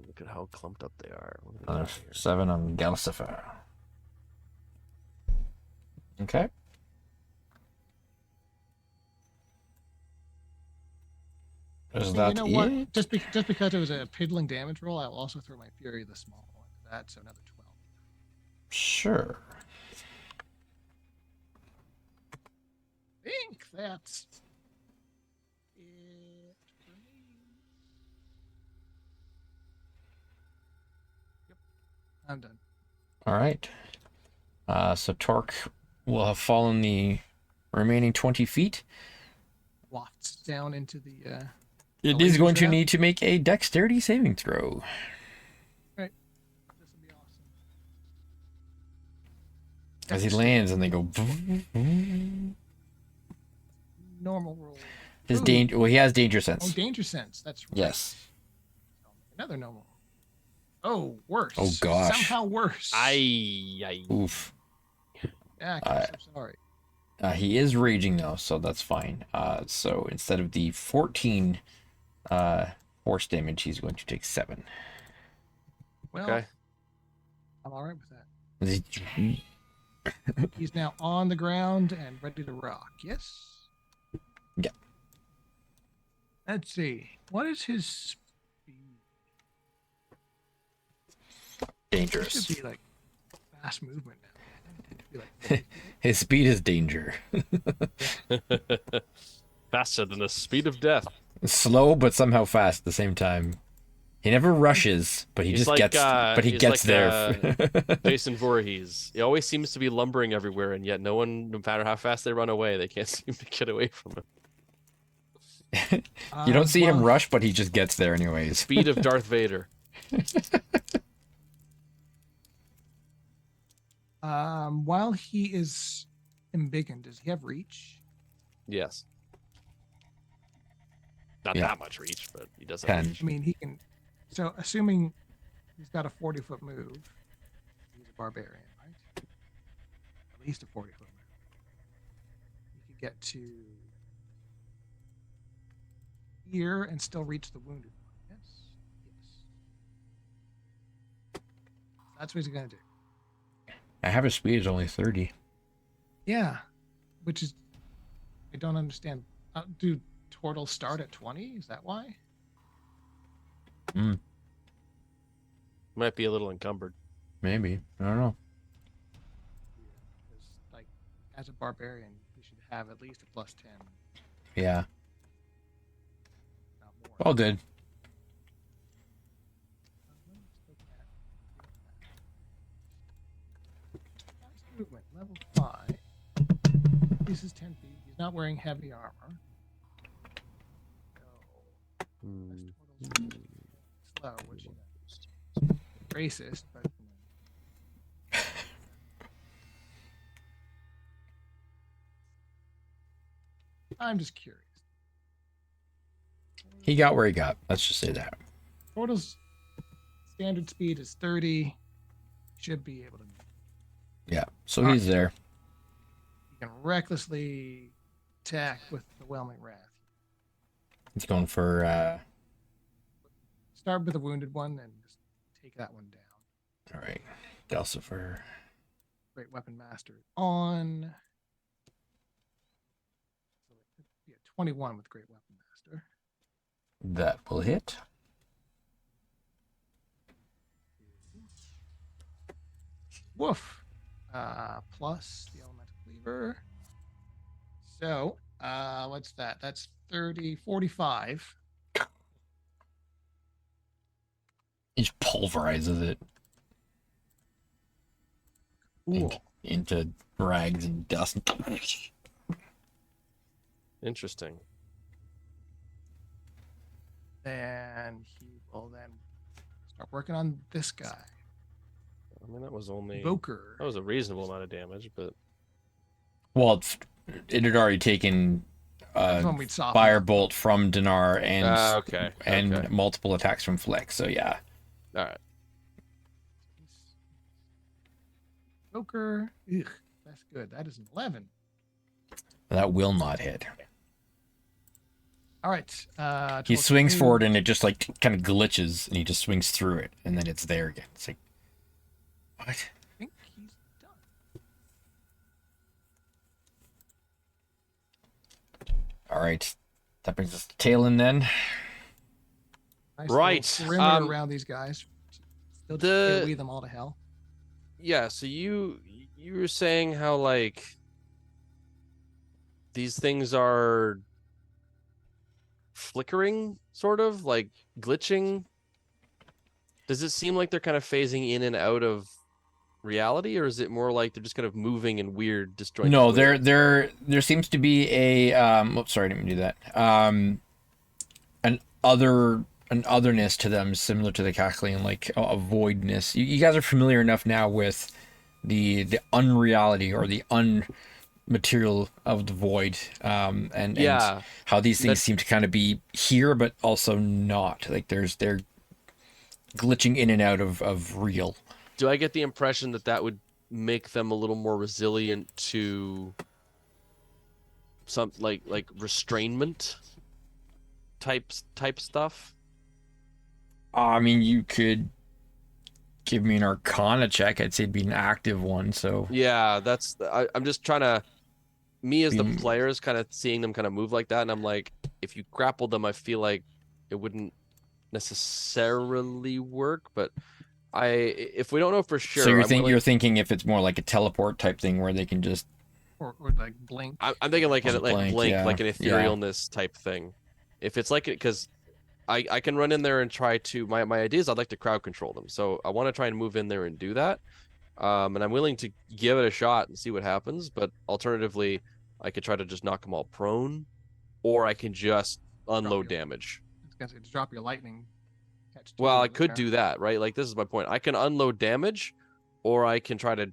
Look at how clumped up they are. What do we Another got here? 7 on Galcifer. Okay. Is Hey, that you know what? it? Just because it was a piddling damage roll, I'll also throw my Fury, the small one, to that, so another 12. Sure. I think that's it for me. Yep, I'm done. All right. So Torque will have fallen the remaining 20 feet. Wafts down into the. It The is laser going to trap? need to make a dexterity saving throw. This will be awesome. As he lands and they go. Normal roll. His Ooh. danger. Well, he has danger Oh, sense. danger sense. That's right. Yes. Another normal. Oh, worse. Oh, gosh. Somehow worse. Oof. Yeah, I'm so sorry. He is raging though, so that's fine. So instead of the 14 force damage, he's going to take 7. Well, Okay. I'm all right with that. He- He's now on the ground and ready to rock. Yes? Yeah. Let's see. What is his speed? It Dangerous. should be like fast movement now. It should be like His speed is danger. Faster than the speed of death. Slow, but somehow fast at the same time. He never rushes, but he He's just like, gets. But he he's gets like, there. Jason Voorhees. He always seems to be lumbering everywhere, and yet no one, no matter how fast they run away, they can't seem to get away from him. You don't see him well, rush, but he just gets there anyways. Speed of Darth Vader. While he is embiggened, does he have reach? Yes. Not Yeah. that much reach, but he does have 10. reach. I mean, he can. So, assuming he's got a 40-foot move, he's a barbarian, right? At least a 40-foot move. He could get to here and still reach the wounded one. Yes. Yes. That's what he's gonna do. I have his speed is only 30. Yeah, which is I don't understand. Do turtles start at 20? Is that why? Might be a little encumbered. Maybe. I don't know. Because, like, as a barbarian, you should have at least a +10, Yeah. not more. All good. Fast movement, level 5. This is 10 feet. He's not wearing heavy armor. So, slow, which you know, racist, but I'm just curious. He got where he got. Let's just say that. Portal's standard speed is 30. Should be able to. Yeah. So he's there. You can recklessly attack with the Whelming Wrath. He's going for. Start with the wounded one and just take that one down. All right. Galcifer. Great Weapon Master on. So it could be a 21 with Great Weapon Master. That will hit. Woof. Plus the Elemental Cleaver. So, what's that? That's 30, 45. He just pulverizes it Cool. into rags and dust. Interesting. Then he will then start working on this guy. I mean, that was only Evoker. that was a reasonable amount of damage, but Well, it had already taken That's when we'd soften up. firebolt from Dinar and okay. and multiple attacks from Fleck. So yeah. All right. Evoker. Ugh, that's good. That is an 11. That will not hit. All right. He total swings 2. forward and it just like kind of glitches and he just swings through it and then it's there again. It's like, what? I think he's done. All right. That brings us to Talon then. Nice Right, little perimeter around these guys. Still just AoE them all to hell. Yeah, so you were saying how like these things are flickering, sort of like glitching. Does it seem like they're kind of phasing in and out of reality, or is it more like they're just kind of moving in weird disjointed No, ways? there seems to be a oops, sorry, I didn't mean to do that. An otherness to them, similar to the cackling, like a voidness. You guys are familiar enough now with the unreality or the unmaterial of the void, and Yeah, how these things that seem to kind of be here, but also not. Like they're glitching in and out of real. do I get the impression that that would make them a little more resilient to some like restrainment type stuff? I mean, you could give me an Arcana check. I'd say it'd be an active one. So Yeah, I'm just trying to, me as the Mm. player is kind of seeing them kind of move like that, and I'm like, if you grapple them, I feel like it wouldn't necessarily work, but if we don't know for sure, so I'm willing. you're thinking if it's more like a teleport type thing where they can just Or like blink. I'm thinking like Just like blink, blink, yeah, like an yeah. etherealness type thing. If it's like it, because I can run in there and try to, my idea is I'd like to crowd control them, so I want to try and move in there and do that. And I'm willing to give it a shot and see what happens. But alternatively, I could try to just knock them all prone, or I can just unload damage. It's going to drop your lightning. Catch 2 Well, I over could there. do that, right? Like, this is my point. I can unload damage, or I can try to.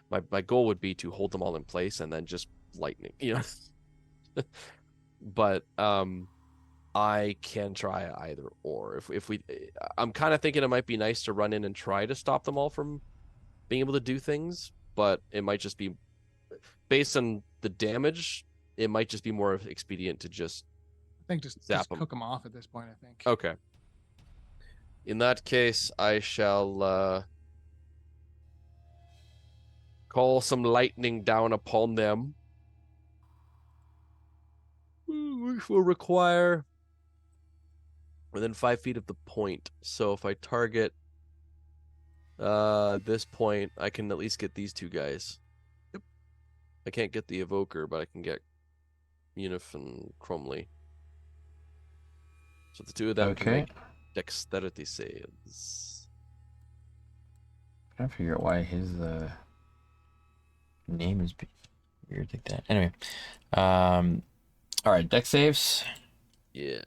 My goal would be to hold them all in place and then just lightning, you know. But I can try either or. If we, I'm kind of thinking it might be nice to run in and try to stop them all from being able to do things, but it might just be based on the damage. It might just be more expedient to just I think just zap 'em. cook them off at this point, I think. Okay. In that case, I shall call some lightning down upon them, which will require within 5 feet of the point. So if I target this point, I can at least get these 2 guys. Yep. I can't get the evoker, but I can get Unif and Cromley. So the 2 of them can okay. make dexterity saves. I figure out why his name is weird like that. Anyway, all right, dex saves. Yeah.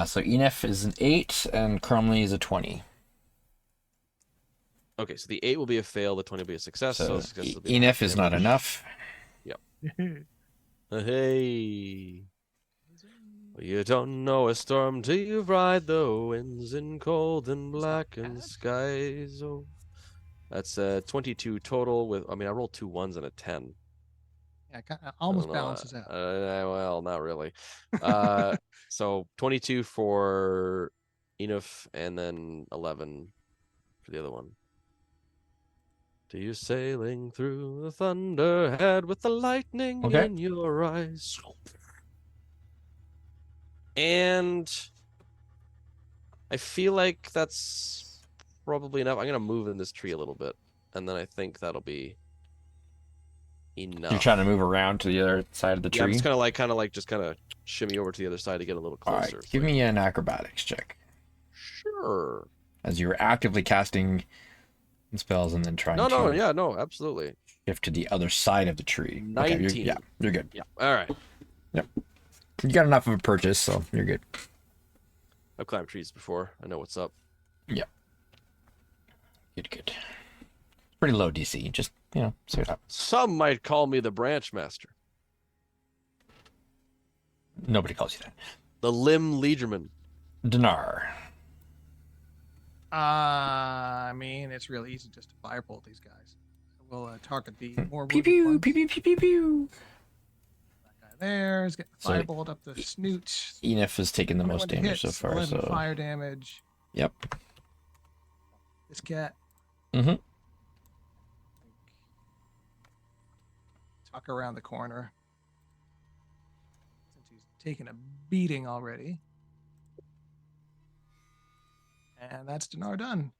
So Enef is an 8 and Cromley is a 20. Okay, so the 8 will be a fail, the 20 will be a success. So success will be Enef is not enough. Hey. You don't know a storm till you ride the winds in cold and blackened skies. Oh, that's 22 total. With, I mean, I rolled 2 1s and a 10. Yeah, it almost balances out. Well, not really. So 22 for Enuf and then 11 for the other one. To you sailing through the thunderhead with the lightning in your eyes. And I feel like that's probably enough. I'm going to move in this tree a little bit, and then I think that'll be enough. You're trying to move around to the other side of the tree? Yeah, I'm just kind of shimmy over to the other side to get a little closer. All right, give me an acrobatics check. Sure. As you're actively casting spells and then trying No, absolutely. shift to the other side of the tree. 19. Okay, you're good. Yeah, all right. Yep. You got enough of a purchase, so you're good. I've climbed trees before. I know what's up. Yeah. Good. Pretty low DC. Just, see what happens. Some might call me the branch master. Nobody calls you that. The limb leaderman. Dinar. I mean, it's really easy just to firebolt these guys. So we'll target the more Pew wounded pew, ones. pew pew pew pew pew. That guy there. He's getting So- firebolt up the snoot. Enif has taken the most 21 damage so hits, far. 11 So fire damage. yep. This cat. Mm-hmm. Tuck around the corner. Since he's taken a beating already. And that's Dinar done.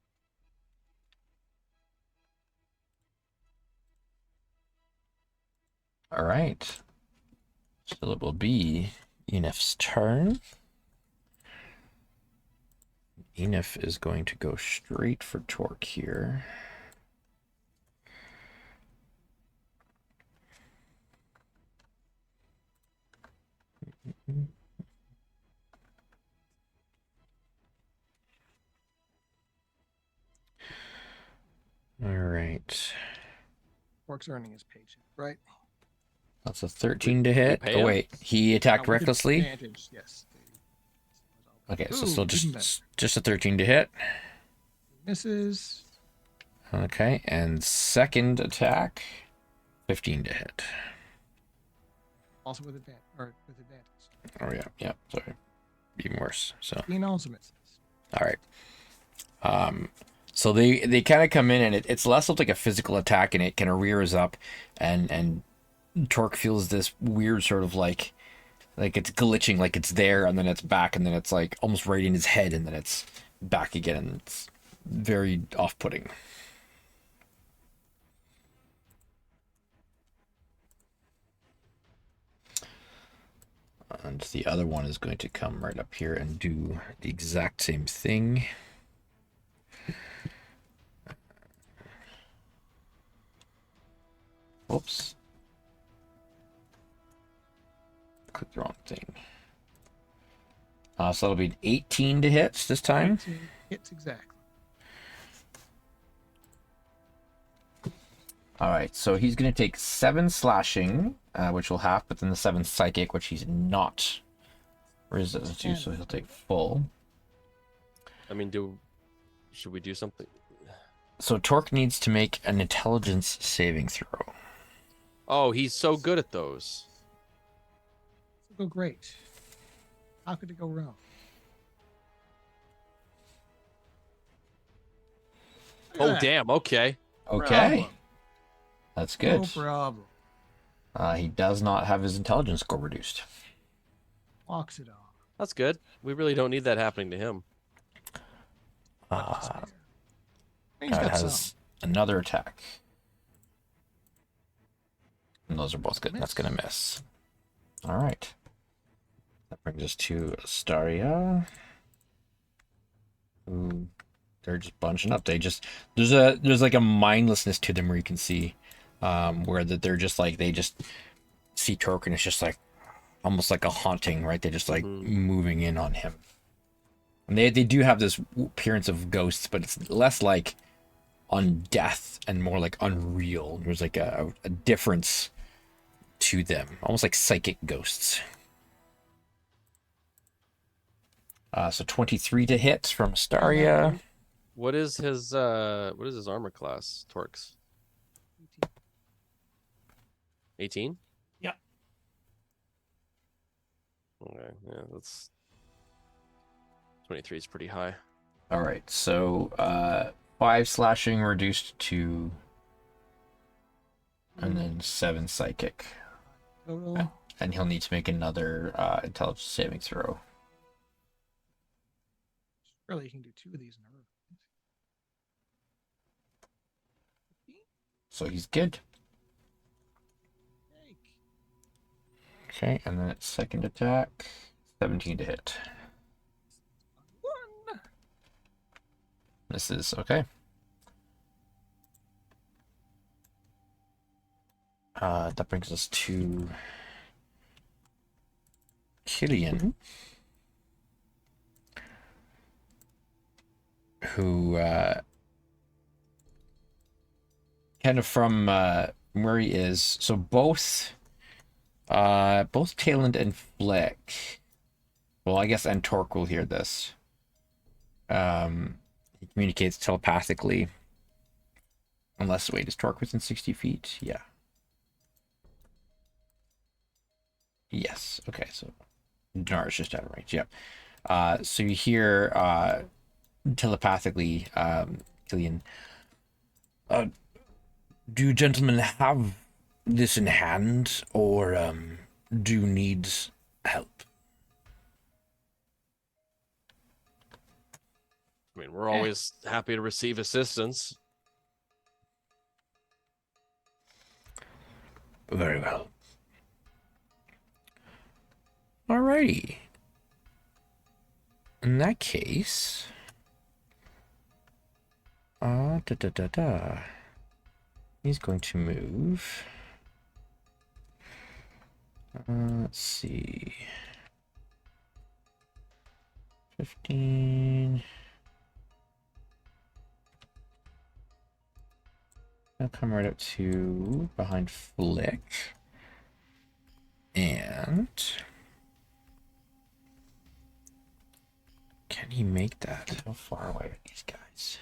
All right. So it will be Enif's turn. Enif is going to go straight for Torque here. All right. Orc's earning his paycheck, right? That's a 13 to hit. pay Oh him? wait, he attacked With recklessly. advantage, yes. Okay, so Ooh, still even better. just a 13 to hit. Misses. Okay, and second attack, 15 to hit. Also with advantage. Or with advantage. Oh yeah, sorry, even worse. So Dean also misses. all right. So they kind of come in, and it's less of like a physical attack, and it kind of rears up, and Torque feels this weird sort of like it's glitching, like it's there, and then it's back, and then it's like almost right in his head, and then it's back again, and it's very off-putting. And the other one is going to come right up here and do the exact same thing. Whoops. Clicked the wrong thing. So that'll be an 18 to hit this time. 18 hits exactly. All right, so he's going to take 7 slashing, which will half, but then the 7 psychic, which he's not resistant to, so he'll take full. I mean, should we do something? So Torque needs to make an intelligence saving throw. Oh, he's so good at those. Go great. How could it go wrong? Look at Oh, that. damn. Okay. Okay, Problem. that's good. No problem. He does not have his intelligence score reduced. Walks it off. That's good. We really don't need that happening to him. He's It got has some. another attack. And those are both good. That's going to miss. All right. That brings us to Astaria. Who they're just bunching up. There's like a mindlessness to them where you can see where that they're just like they just see Torque and it's just like almost like a haunting, right? They're just like moving in on him. And they do have this appearance of ghosts, but it's less like undeath and more like unreal. There's like a difference to them, almost like psychic ghosts. So 23 to hit from Astaria. What is his armor class, Torx? 18? Yeah. Okay, yeah, that's 23 is pretty high. All right, so 5 slashing reduced to, and then 7 psychic, Total. and he'll need to make another intelligence saving throw. Really, you can do 2 of these in a row. So he's good. Yike. Okay, and then it's second attack, 17 to hit. 1. Misses. Okay. That brings us to Killian, who kind of from where he is. So both Talent and Flick. Well, I guess and Torque will hear this. He communicates telepathically. Unless, wait, is Torque within 60 feet? Yeah. Yes. Okay, so Dinar's just out of range. Yep. So you hear telepathically, Killian, do you gentlemen have this in hand, or do you need help? I mean, we're always happy to receive assistance. Very well. Alrighty. In that case, he's going to move. Let's see. 15. I'll come right up to behind Flick. And can he make that? How far away are these guys?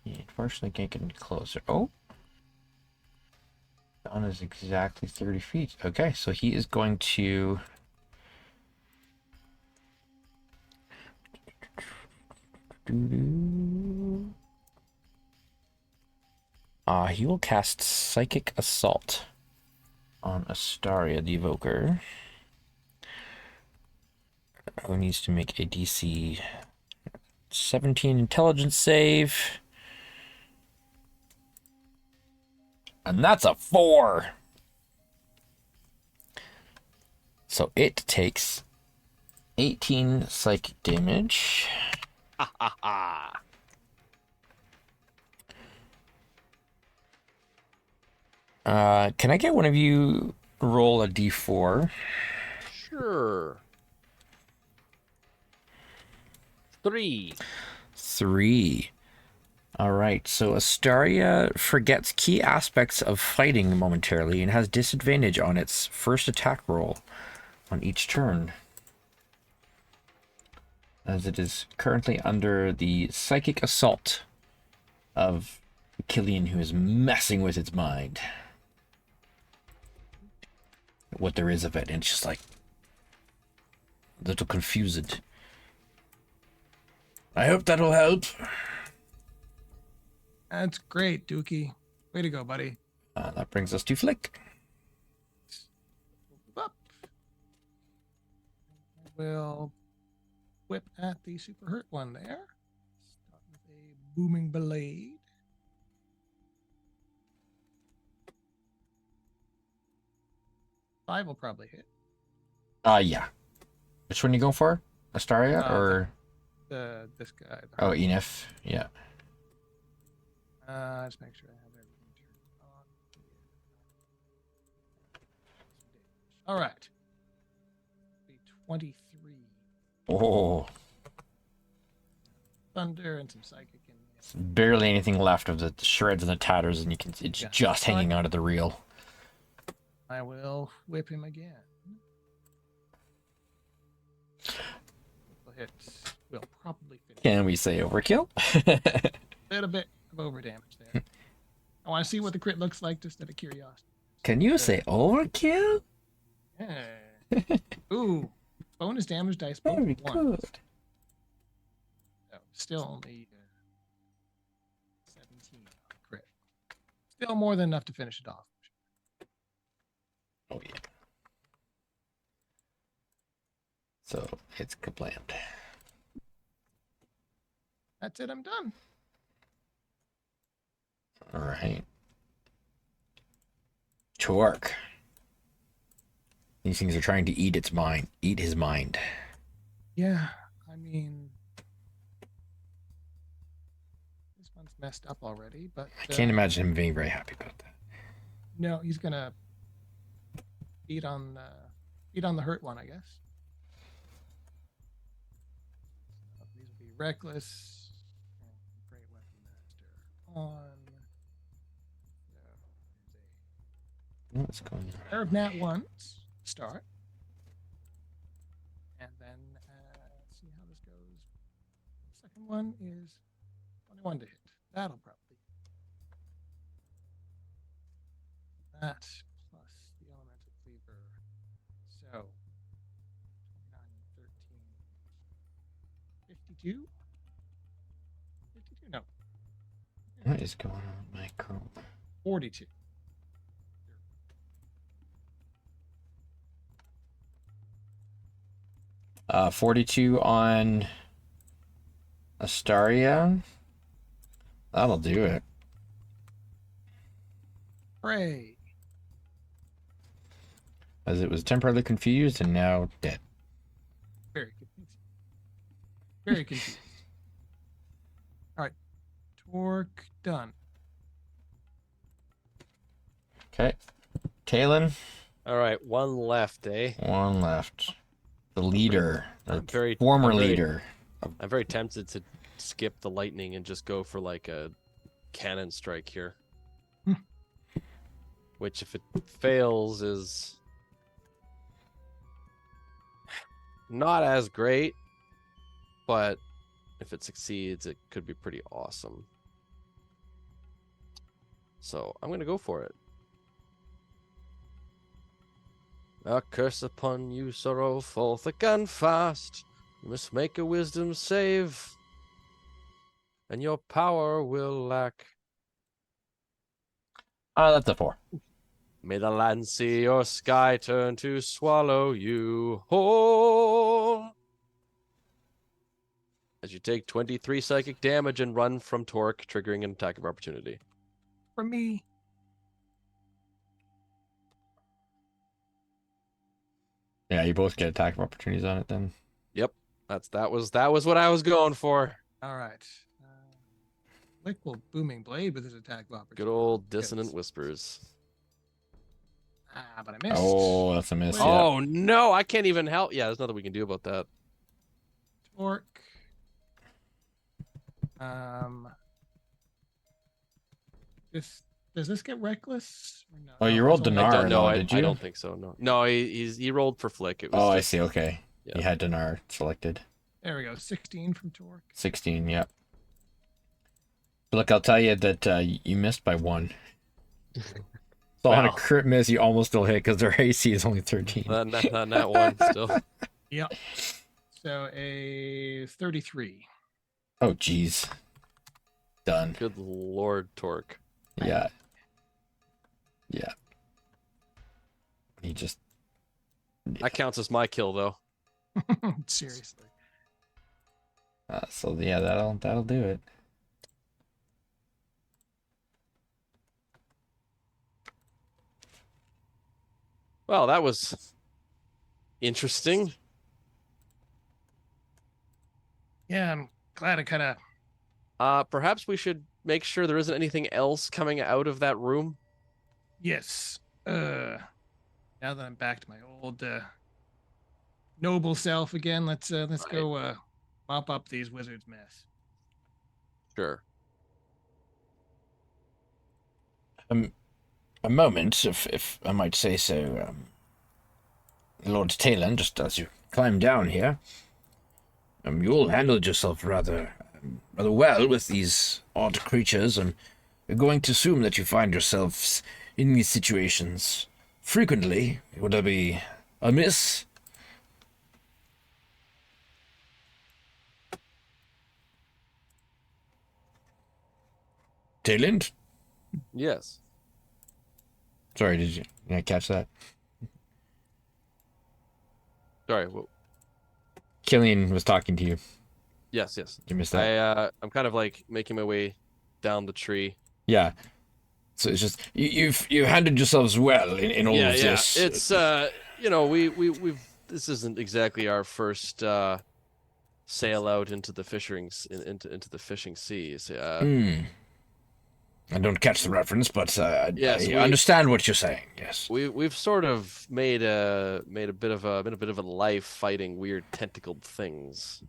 He unfortunately can't get any closer. Oh. Dawn is exactly 30 feet. Okay, so he is going to... he will cast Psychic Assault on Astaria, the Evoker. Who needs to make a DC 17 Intelligence save. And that's a 4! So it takes 18 psychic damage. Ha ha ha. Can I get one of you roll a d4? Sure. 3. 3. All right, so Astaria forgets key aspects of fighting momentarily and has disadvantage on its first attack roll on each turn, as it is currently under the psychic assault of Killian, who is messing with its mind. What there is of it, and it's just like a little confused. I hope that'll help. That's great, Dookie. Way to go, buddy. That brings us to Flick. Up. We'll whip at the super hurt one there. Start with a booming blade. Five will probably hit. Yeah. Which one you going for? Astaria or this guy. Oh, Enif? Yeah. Just make sure I have everything turned on. All right. Be 23. Oh, Thunder and some psychic in there. barely anything left of the shreds and the tatters, and it's Yeah. just hanging out of the reel. I will whip him again. We'll probably finish. Can we say overkill? A little bit of over damage there. I want to see what the crit looks like just out of curiosity. Can you say overkill? Yeah. Ooh. Bonus damage dice. Very One. good. Oh, still only 17 on the crit. Still more than enough to finish it off. Oh yeah. So it's kablammed. That's it. I'm done. All right. Torque. These things are trying to eat its mind, eat his mind. Yeah. I mean, this one's messed up already, but I can't imagine him being very happy about that. no, he's gonna beat on the hurt one, I guess. These will be reckless. Great weapon master on. What's going on? Pair of nat ones start, and then see how this goes. The second one is 21 to hit. That'll probably that plus the elemental cleaver So 9, 13, 52? 52? No, What is going on with my Chrome? 42. 42 on Astaria. That'll do it. Hooray. As it was temporarily confused and now dead. Very confused. Very confused. All right. Torque done. Okay. Talon, All right, one left, eh? one left. The leader, the I'm very- former I'm very- leader. I'm very tempted to skip the lightning and just go for like a cannon strike here. Hmm. Which, if it fails, is not as great, but if it succeeds, it could be pretty awesome. So I'm gonna go for it. A curse upon you, sorrowful, thick and fast. You must make a wisdom save, and your power will lack. That's a 4. May the land see your sky turn to swallow you whole. As you take 23 psychic damage and run from Torque, triggering an attack of opportunity. For me. Yeah, you both get attack of opportunities on it then. That was what I was going for. All right. Lick will booming blade with his attack of opportunity. Good old dissonant whispers. But I missed. Oh, that's a miss. Yeah. Oh no, I can't even help. Yeah, there's nothing we can do about that. Torque. Does this get reckless? Or no? Oh, you No, rolled it's only- Dinar. I don't know. did you? I don't think so. No, he rolled for flick. It was Oh, I just- see. Okay. Yeah. You had Dinar selected. There we go. 16 from Torque. 16, yep. But look, I'll tell you that you missed by 1. So on a Wow. crit miss, you almost still hit because their AC is only 13. Not one still. Yep. So a 33. Oh, jeez. Done. Good lord, Torque. Yeah. Yeah. He just... That counts as my kill, though. Seriously. so yeah, that'll do it. Well, that was interesting. Yeah, I'm glad I kind of. Perhaps we should make sure there isn't anything else coming out of that room. Yes. Now that I'm back to my old noble self again, let's go mop up these wizards' mess. Sure. A moment, if I might say so, Lord Talon, just as you climb down here, you all handled yourself rather well with these odd creatures, and we're going to assume that you find yourselves in these situations frequently. Would I be amiss? Talon? Yes. Sorry, did I catch that? Sorry. Well, Killian was talking to you. yes. Did you miss that? I'm kind of like making my way down the tree. Yeah. So it's just you've handled yourselves well in all of this. It's we've this isn't exactly our first sail out into the into the fishing seas. I don't catch the reference, but Yes, I we- understand what you're saying. Yes. We've sort of made a bit of a life fighting weird tentacled things.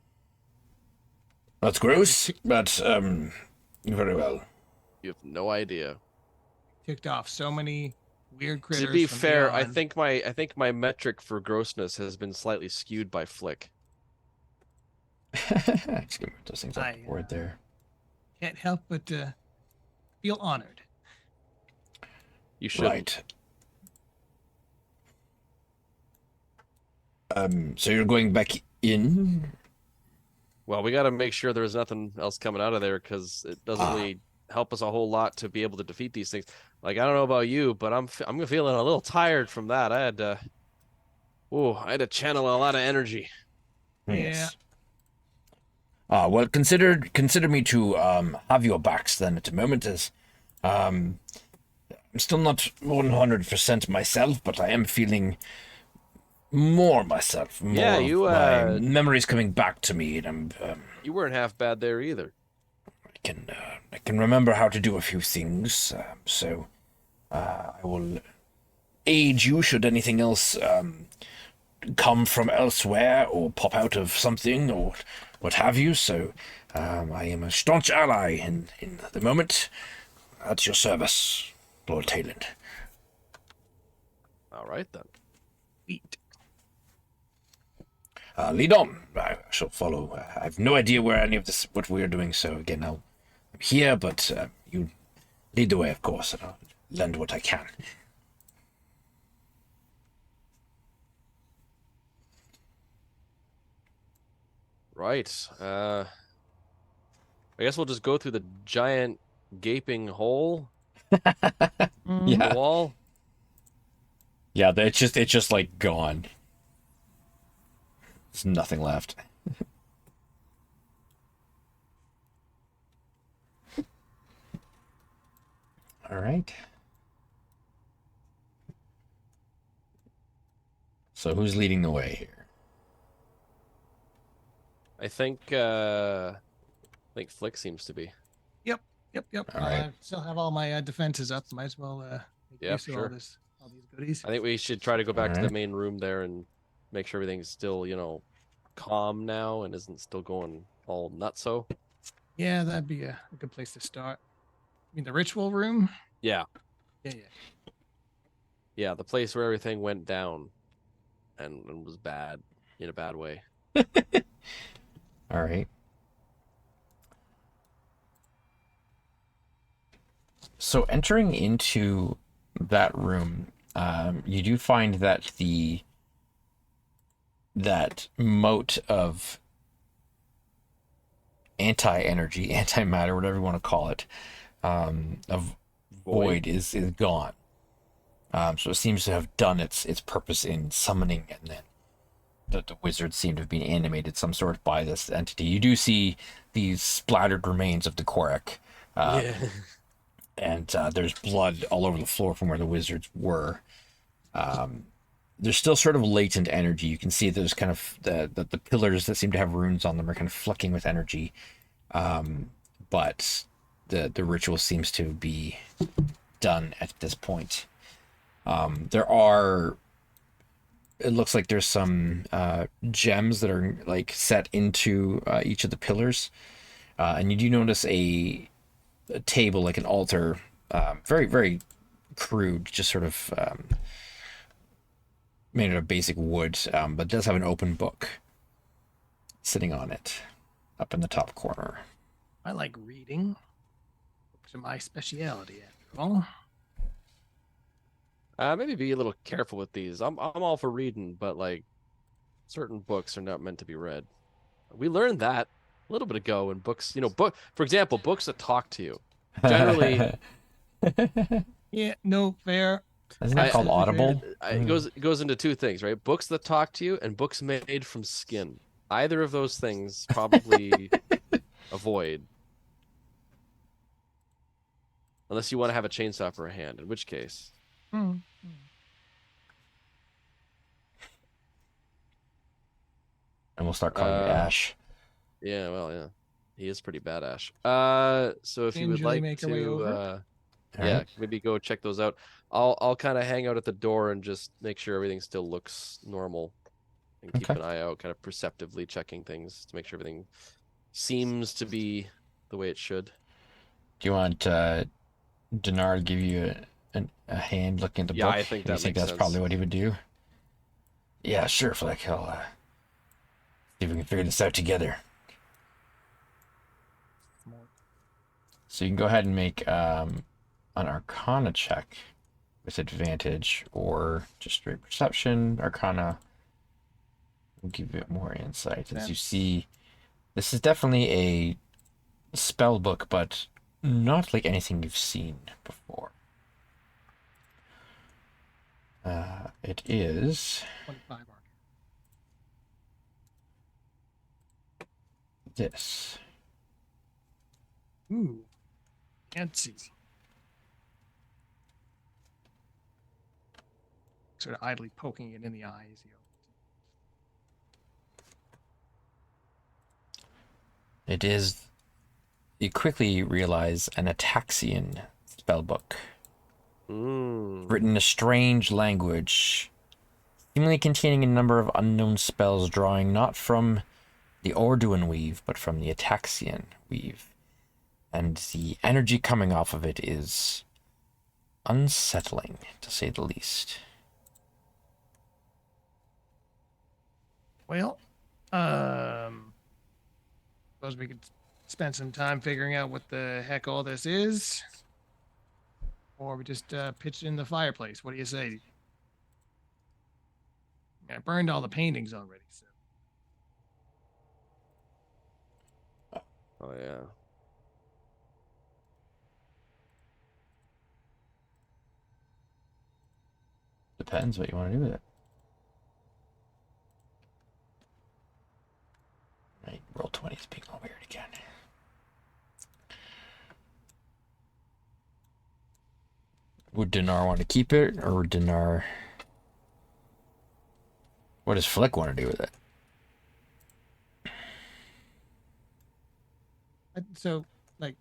That's gross, but very well. You have no idea. Ticked off so many weird critters. To be from fair, I beyond. think my metric for grossness has been slightly skewed by flick. Just gonna move those things up I, the board there. Can't help but feel honored. You should. Right. So you're going back in? Well, we got to make sure there's nothing else coming out of there because it doesn't really help us a whole lot to be able to defeat these things. Like, I don't know about you, but I'm feeling a little tired from that. I had to channel a lot of energy. Yes. Well, consider me to have your backs then at the moment, as I'm still not 100% myself, but I am feeling more myself. More Yeah, of you my memories coming back to me, and you weren't half bad there either. I can remember how to do a few things. So I will aid you should anything else come from elsewhere or pop out of something or what have you. So I am a staunch ally in the moment. At your service, Lord Tayland. All right then. Sweet. Lead on. I shall follow. I have no idea where any of this, what we are doing. So again, I'm here, but you lead the way, of course, and I'll lend what I can. Right. I guess we'll just go through the giant gaping hole in the wall. Yeah, it's just like gone. There's nothing left. All right. So who's leading the way here? I think Flick seems to be. Yep. All right. I still have all my defenses up. Might as well make Yeah, use of sure. all these goodies. I think we should try to go back to the Alright. main room there and make sure everything's still, calm now and isn't still going all nutso. Yeah, that'd be a good place to start. I mean, the ritual room. Yeah. Yeah. Yeah, the place where everything went down and was bad in a bad way. All right. So entering into that room, you do find that that moat of anti-energy, antimatter, whatever you want to call it, of void is gone. So it seems to have done its purpose in summoning, and then the wizards seem to have been animated some sort by this entity. You do see these splattered remains of the Korek. Yeah. And there's blood all over the floor from where the wizards were. There's still sort of latent energy. You can see there's kind of the pillars that seem to have runes on them are kind of flicking with energy. But the ritual seems to be done at this point. It looks like there's some gems that are like set into each of the pillars. And you do notice a table, like an altar, very, very crude, just sort of made out of basic wood, but does have an open book sitting on it up in the top corner. I like reading. Books are my specialty, after all. Maybe be a little careful with these. I'm all for reading, but like certain books are not meant to be read. We learned that a little bit ago in books, for example, books that talk to you. Generally, Yeah, no, fair. Isn't that called Audible? it goes into two things, right? Books that talk to you and books made from skin. Either of those things probably avoid. Unless you want to have a chainsaw for a hand, in which case. Hmm. And we'll start calling you Ash. Yeah, well, yeah. He is pretty bad, Ash. So if you would Gingerly like make our way to over. yeah, Alright. maybe go check those out. I'll kind of hang out at the door and just make sure everything still looks normal and keep Okay. an eye out, kind of perceptively checking things to make sure everything seems to be the way it should. Do you want Dinar to give you a hand looking at the Yeah, book? I think You that makes that's sense. probably what he would do? Yeah, sure, Flick. I'll see if we can figure this out together. So you can go ahead and make an Arcana check with advantage, or just straight perception, Arcana. We'll give it more insight. As Yeah. you see, this is definitely a spell book, but not like anything you've seen before. It is 25 arc. this. Ooh, fancy. Sort of idly poking it in the eyes. It is, you quickly realize, an Ataxian spellbook. Written in a strange language, seemingly containing a number of unknown spells drawing not from the Orduan weave, but from the Ataxian weave. And the energy coming off of it is unsettling, to say the least. Well, suppose we could spend some time figuring out what the heck all this is. Or we just pitch it in the fireplace. What do you say? I burned all the paintings already, so. Oh yeah. Depends what you want to do with it. Right, roll 20 is being all weird again. Would Dinar want to keep it, or would Dinar... What does Flick want to do with it? So, like,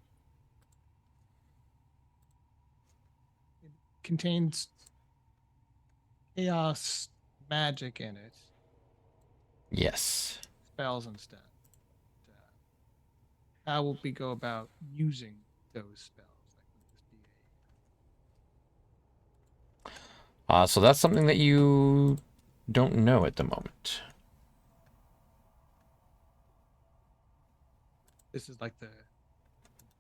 it contains chaos magic in it, Yes. spells and stuff. How will we go about using those spells? Like, would this be So that's something that you don't know at the moment. this is like the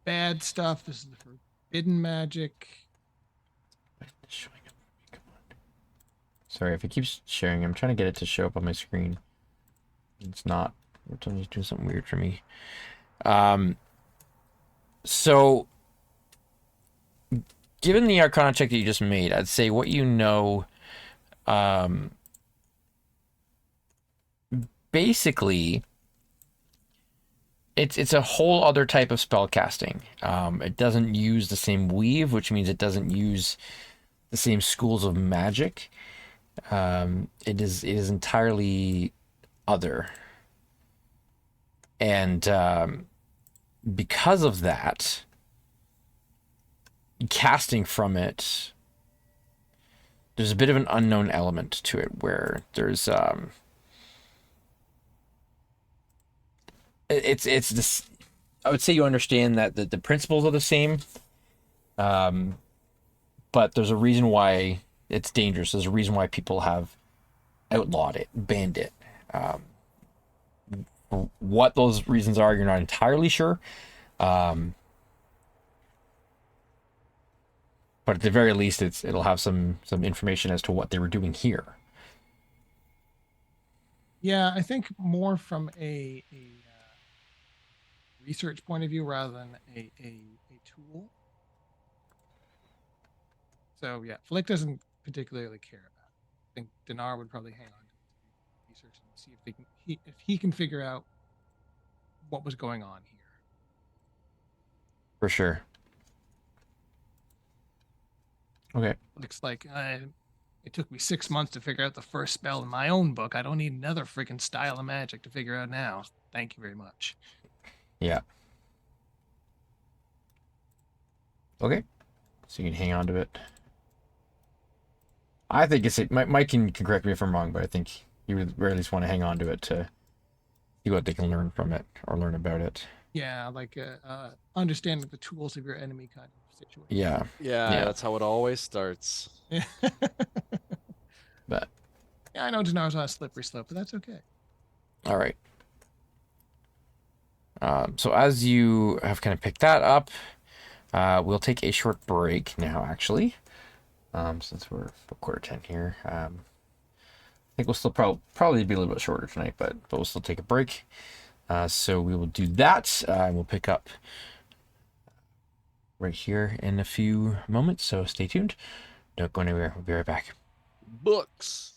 bad stuff. This is the forbidden magic. Showing up. Come on. Sorry, if it keeps sharing, I'm trying to get it to show up on my screen. It's not. It's always doing something weird for me. So, given the Arcana check that you just made, I'd say what you know, basically, it's a whole other type of spell casting. It doesn't use the same weave, which means it doesn't use the same schools of magic. It is entirely other, and because of that, casting from it, there's a bit of an unknown element to it, where there's it's this. I would say you understand that the principles are the same, but there's a reason why it's dangerous. There's a reason why people have outlawed it, banned it. What those reasons are, you're not entirely sure. But at the very least, it'll have some information as to what they were doing here. Yeah, I think more from a research point of view rather than a tool. So yeah, Flick doesn't particularly care about it. I think Dinar would probably hang on to research and see if he can figure out what was going on here. For sure. Okay. Looks like it took me 6 months to figure out the first spell in my own book. I don't need another freaking style of magic to figure out now. Thank you very much. Yeah. Okay. So you can hang on to it. I think Mike can correct me if I'm wrong, but I think you would at least want to hang on to it to see what they can learn from it or learn about it. Yeah, like understanding the tools of your enemy kind of situation. Yeah. Yeah, that's how it always starts. Yeah. But yeah, I know Dinar's on a slippery slope, but that's okay. all right. So as you have kind of picked that up, we'll take a short break now, actually, since we're 9:45 here. think we'll still probably be a little bit shorter tonight, but we'll still take a break. So we will do that, and we'll pick up right here in a few moments. So stay tuned. Don't go anywhere. We'll be right back. Books.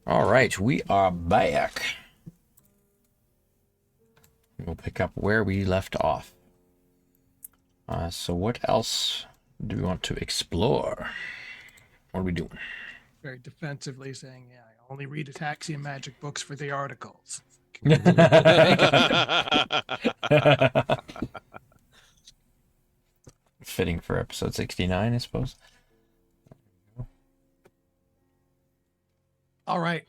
All right, we are back. We'll pick up where we left off. So what else do we want to explore? What are we doing? Very defensively saying, yeah, I only read Ataxian magic books for the articles. Fitting for episode 69, I suppose. All right.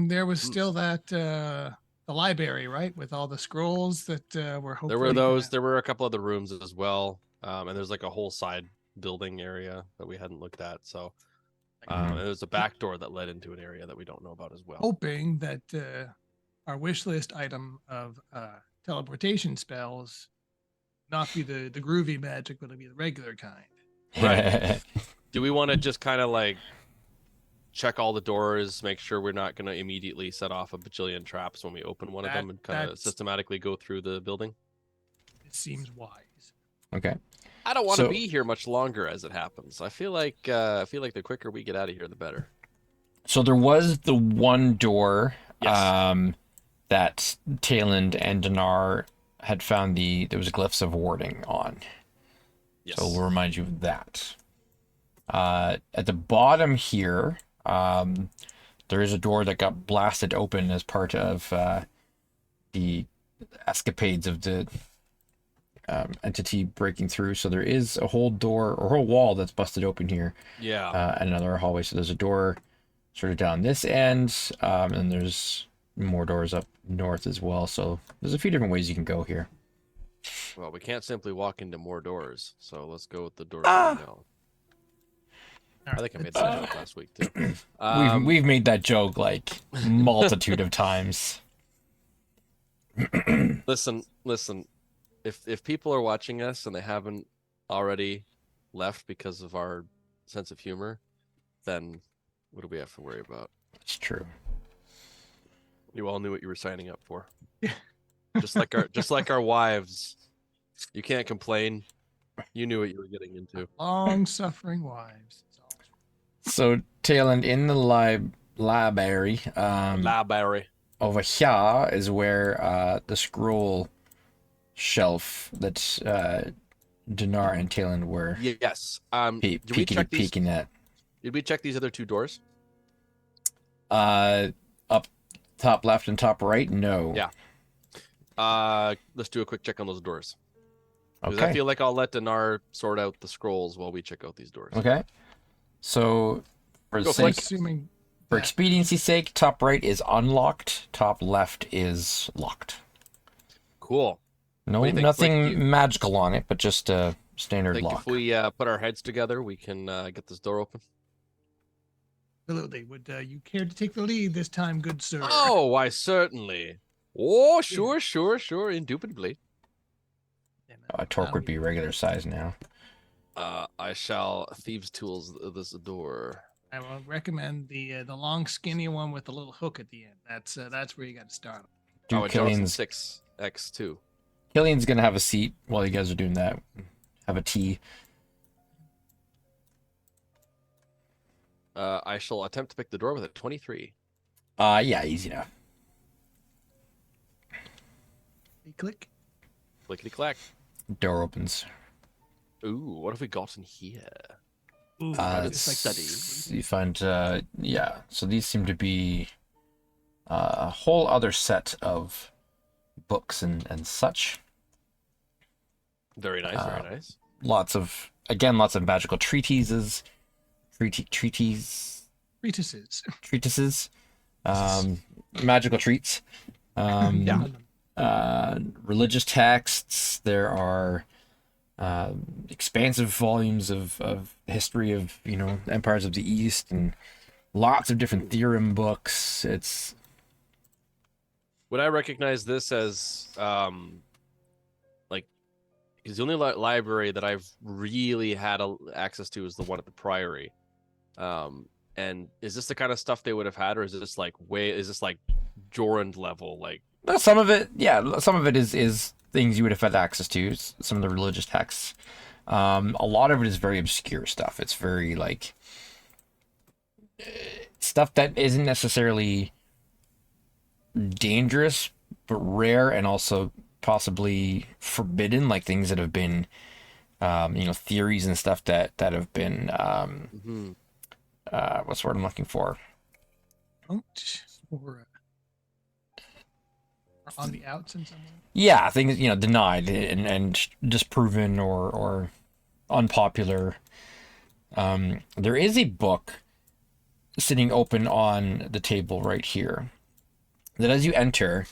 There was still that the library, right, with all the scrolls that were hopefully. There were those. There were a couple other rooms as well, and there's like a whole side building area that we hadn't looked at. So there's a back door that led into an area that we don't know about as well. Hoping that our wish list item of teleportation spells not be the groovy magic, but it'll be the regular kind. Right. Do we want to just kind of like check all the doors, make sure we're not going to immediately set off a bajillion traps when we open one of them, and kind of systematically go through the building? It seems wise. Okay. I don't want to be here much longer as it happens. I feel like the quicker we get out of here, the better. So there was the one door Yes. that Tayland and Dinar had found there was glyphs of warding on. Yes. So we'll remind you of that. At the bottom here, there is a door that got blasted open as part of the escapades of the entity breaking through. So there is a whole door or whole wall that's busted open here. Yeah. And another hallway. So there's a door sort of down this end, and there's more doors up north as well. So there's a few different ways you can go here. Well, we can't simply walk into more doors, so let's go with the doors that we know. I think I made that joke last week too. We've made that joke like multitude of times. Listen. If people are watching us and they haven't already left because of our sense of humor, then what do we have to worry about? It's true. You all knew what you were signing up for. just like our wives. You can't complain. You knew what you were getting into. Long-suffering wives. So, Tayland, in the library, Library. over here is where the scroll shelf that Dinar and Tayland were Yes. Did we check these? peeking at. Did we check these other two doors? Up top left and top right? No. Yeah. Let's do a quick check on those doors. Because Okay. I feel like I'll let Dinar sort out the scrolls while we check out these doors. Okay. So, for Go for it. Assuming for expediency's sake, top right is unlocked, top left is locked. Cool. No, What do you think, nothing Rick? magical on it, but just a I standard think lock. if we put our heads together, we can get this door open. absolutely. Would you care to take the lead this time, good sir? Oh, why certainly. Oh, sure, indubitably. Torque would be regular size now. I shall thieves' tools this door. I will recommend the long, skinny one with the little hook at the end. That's where you got to start. Dude, Oh, and Johnson Killian's 6X2. gonna have a seat while you guys are doing that. Have a tea. I shall attempt to pick the door with a 23. Yeah, easy enough. Click. Clickety clack. Door opens. Ooh, what have we got in here? Ooh, it's like studies. You find, yeah. So these seem to be a whole other set of books and such. Very nice, very nice. Lots of magical treatises, treatises, magical treats. Religious texts. There are expansive volumes of history of empires of the East, and lots of different theorem books. It's Would I recognize this as because the only library that I've really had access to is the one at the Priory. And is this the kind of stuff they would have had, or is this like Jorand level? Like some of it, yeah. Some of it is things you would have had access to. Some of the religious texts. A lot of it is very obscure stuff. It's very like stuff that isn't necessarily dangerous, but rare and also possibly forbidden, like things that have been, theories and stuff that have been, Mm-hmm. what's the word I'm looking for? Or on the outs in some way. Yeah, things, denied and disproven or unpopular. There is a book sitting open on the table right here that as you enter,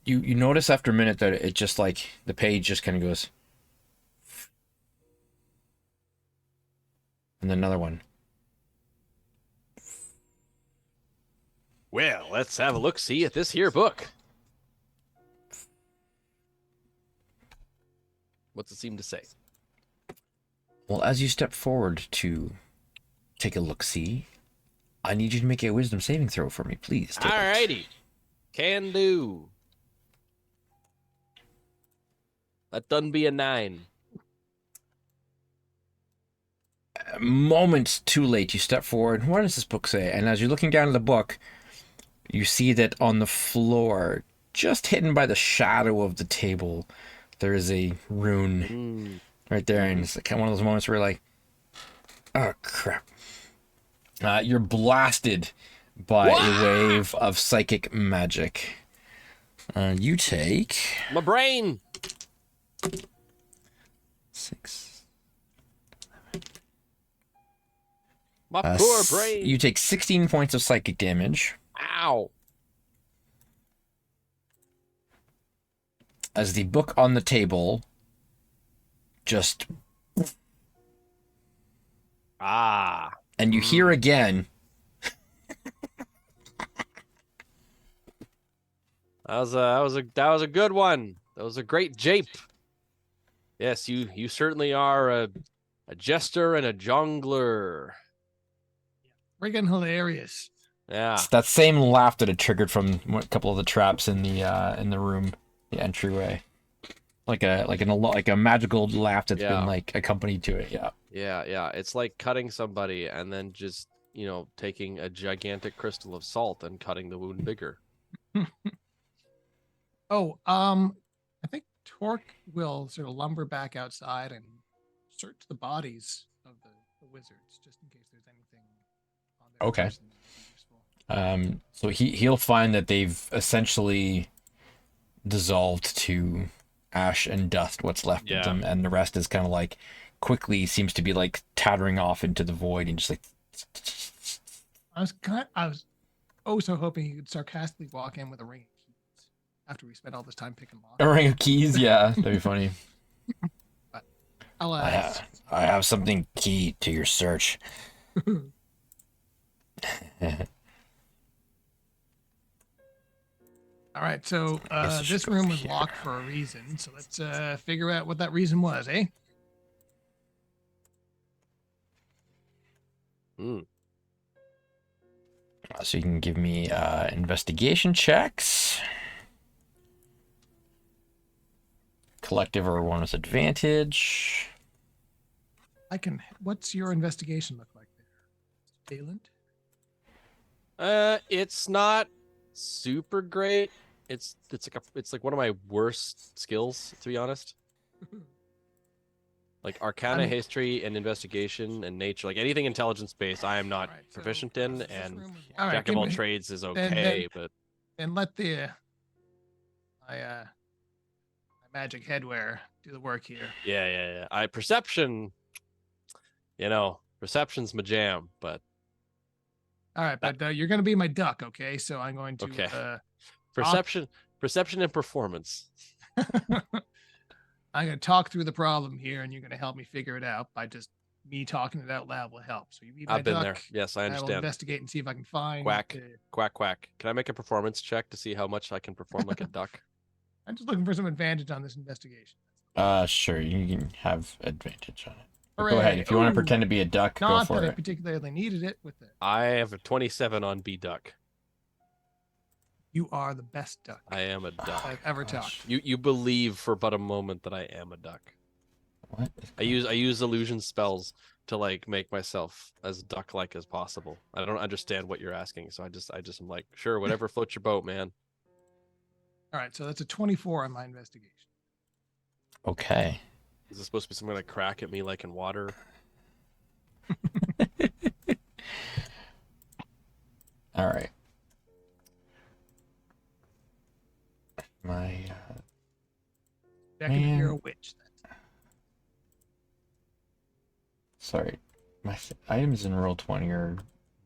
you notice after a minute that it just like the page just kind of goes, and then another one. Well, let's have a look-see at this here book. What's it seem to say? Well, as you step forward to take a look-see, I need you to make a wisdom saving throw for me, please. Alrighty. Can do. That done be a 9. Moments too late, you step forward. What does this book say? And as you're looking down at the book, you see that on the floor, just hidden by the shadow of the table, there is a rune right there. And it's like one of those moments where you're like, oh, crap. You're blasted by a wave of psychic magic. You take... My brain! 6... My poor brain! You take 16 points of psychic damage. Ow! As the book on the table just... And you hear again... That was a good one. That was a great jape. Yes, you certainly are a jester and a jongler. Friggin' hilarious. Yeah. It's that same laugh that it triggered from a couple of the traps in the room, the entryway, like a magical laugh that's been like accompanied to it. Yeah. Yeah. It's like cutting somebody and then just taking a gigantic crystal of salt and cutting the wound bigger. I think Torque will sort of lumber back outside and search the bodies of the wizards just in case there's anything on their Okay. person that's useful. So he'll find that they've essentially dissolved to ash and dust what's left of them, and the rest is kind of like quickly seems to be like tattering off into the void and just like. I was so hoping he could sarcastically walk in with a ring of keys after we spent all this time picking locks. A ring of keys, yeah, that'd be funny. But I have something key to your search. All right, so this room was locked for a reason, so let's figure out what that reason was, eh? So you can give me investigation checks. Collective or one with advantage. What's your investigation look like there? Valent? It's not super great. It's like one of my worst skills, to be honest. Like Arcana, history, and investigation, and nature, like anything intelligence based, I am not proficient in. And Jack of all trades is okay, but and let my magic headwear do the work here. Yeah. Perception's my jam, but. All right, but you're going to be my duck, okay? So I'm going to... Okay. Perception and performance. I'm going to talk through the problem here, and you're going to help me figure it out by just me talking it out loud will help. So you be my I've been duck. there. Yes, I understand. I will investigate and see if I can find... Quack, quack, quack. Can I make a performance check to see how much I can perform like a duck? I'm just looking for some advantage on this investigation. Sure, you can have advantage on it. Hooray. Go ahead. If you want to pretend to be a duck, go Not for that I it. particularly needed it with it. I have a 27 on B duck. You are the best duck I am a duck. I've ever talked. You believe for but a moment that I am a duck. What? I use illusion spells to like make myself as duck-like as possible. I don't understand what you're asking, so I just am like, sure, whatever floats your boat, man. All right, so that's a 24 on my investigation. Okay. Is this supposed to be something like crack at me like in water? All right. My Checking if you're a Man. witch. sorry, my items in Roll20 are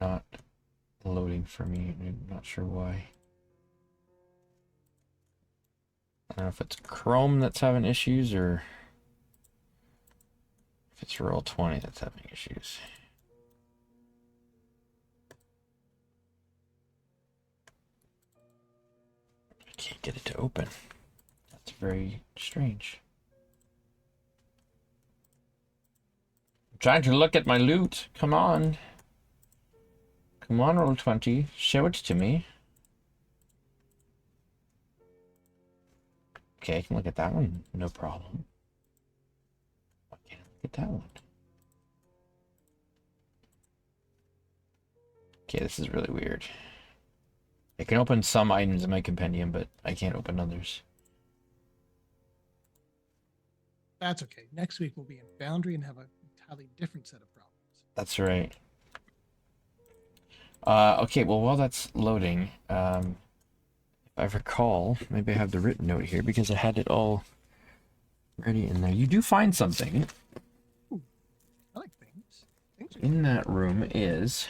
not loading for me. I'm not sure why. I don't know if it's Chrome that's having issues or if it's Roll20 that's having issues. I can't get it to open. That's very strange. I'm trying to look at my loot. Come on. Come on, Roll20. Show it to me. Okay, I can look at that one. No problem. Why can't I look at that one? Okay, this is really weird. I can open some items in my compendium, but I can't open others. That's okay. Next week we'll be in Boundary and have an entirely different set of problems. That's right. Okay, well, while that's loading, if I recall, maybe I have the written note here because I had it all ready in there. You do find something. Ooh, I like things. Things are In that room is...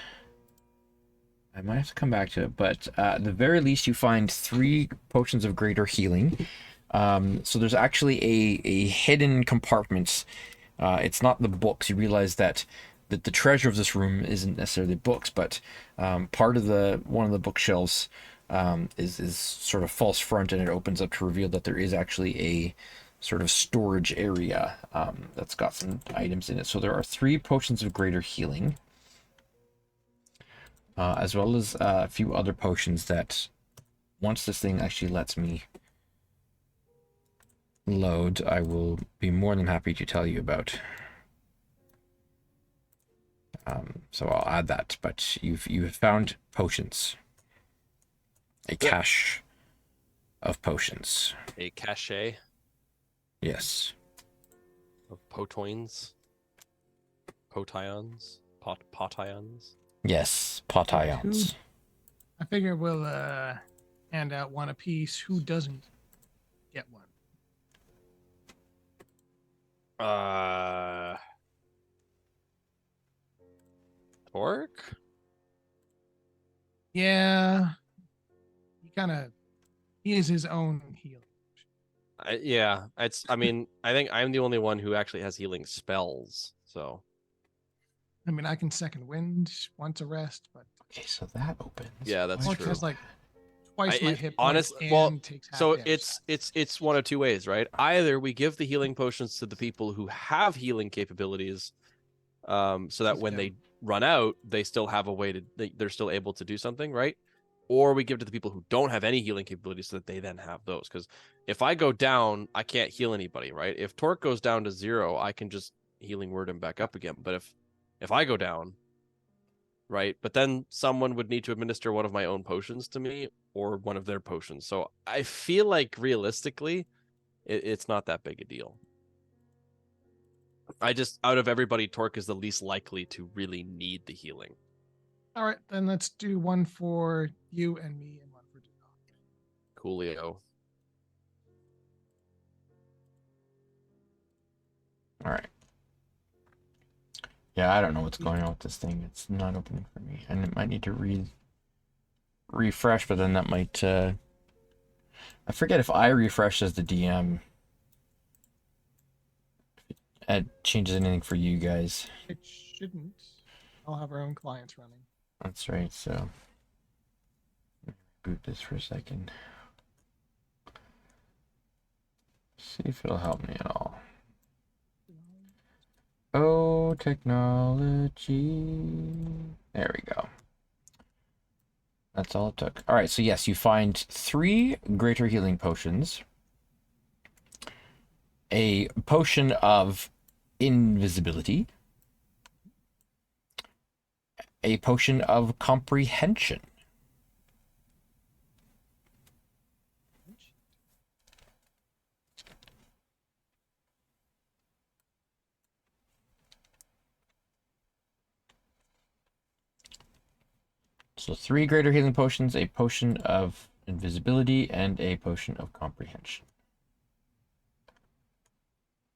I might have to come back to it, but at the very least you find 3 potions of greater healing. So there's actually a hidden compartment. It's not the books. You realize that the treasure of this room isn't necessarily books, but part of one of the bookshelves is sort of false front, and it opens up to reveal that there is actually a sort of storage area that's got some items in it. So there are 3 potions of greater healing, as well as a few other potions that, once this thing actually lets me load, I will be more than happy to tell you about. So I'll add that, but you've found potions. A cache of potions. A cachet Yes. of potions, potions, potions. Yes, potions. I figure we'll hand out one apiece. Who doesn't get one? Torque? Yeah. He is his own healer. Yeah, I mean, I think I'm the only one who actually has healing spells. So I mean, I can second wind once a rest, but Okay, so that opens. yeah, that's Orc true. has like twice my hit points honest, and well, takes half so damage. it's one of two ways, right? Either we give the healing potions to the people who have healing capabilities, so that when they run out, they still have a way to they're still able to do something, right? Or we give to the people who don't have any healing capabilities so that they then have those. Because if I go down, I can't heal anybody, right? If Torque goes down to 0, I can just healing word him back up again. But if I go down, right? But then someone would need to administer one of my own potions to me or one of their potions. So I feel like realistically, it's not that big a deal. Out of everybody, Torque is the least likely to really need the healing. All right, then let's do one for you and me and one for Dunon. Coolio. All right. Yeah, I don't know what's going on with this thing. It's not opening for me, and it might need to refresh. But then that might. I forget if I refresh as the DM. It changes anything for you guys. It shouldn't. I'll have our own clients running. That's right. So, boot this for a second. See if it'll help me at all. Oh, technology. There we go. That's all it took. All right, so yes, you find 3 greater healing potions, a potion of invisibility, a potion of comprehension. So 3 greater healing potions, a potion of invisibility, and a potion of comprehension.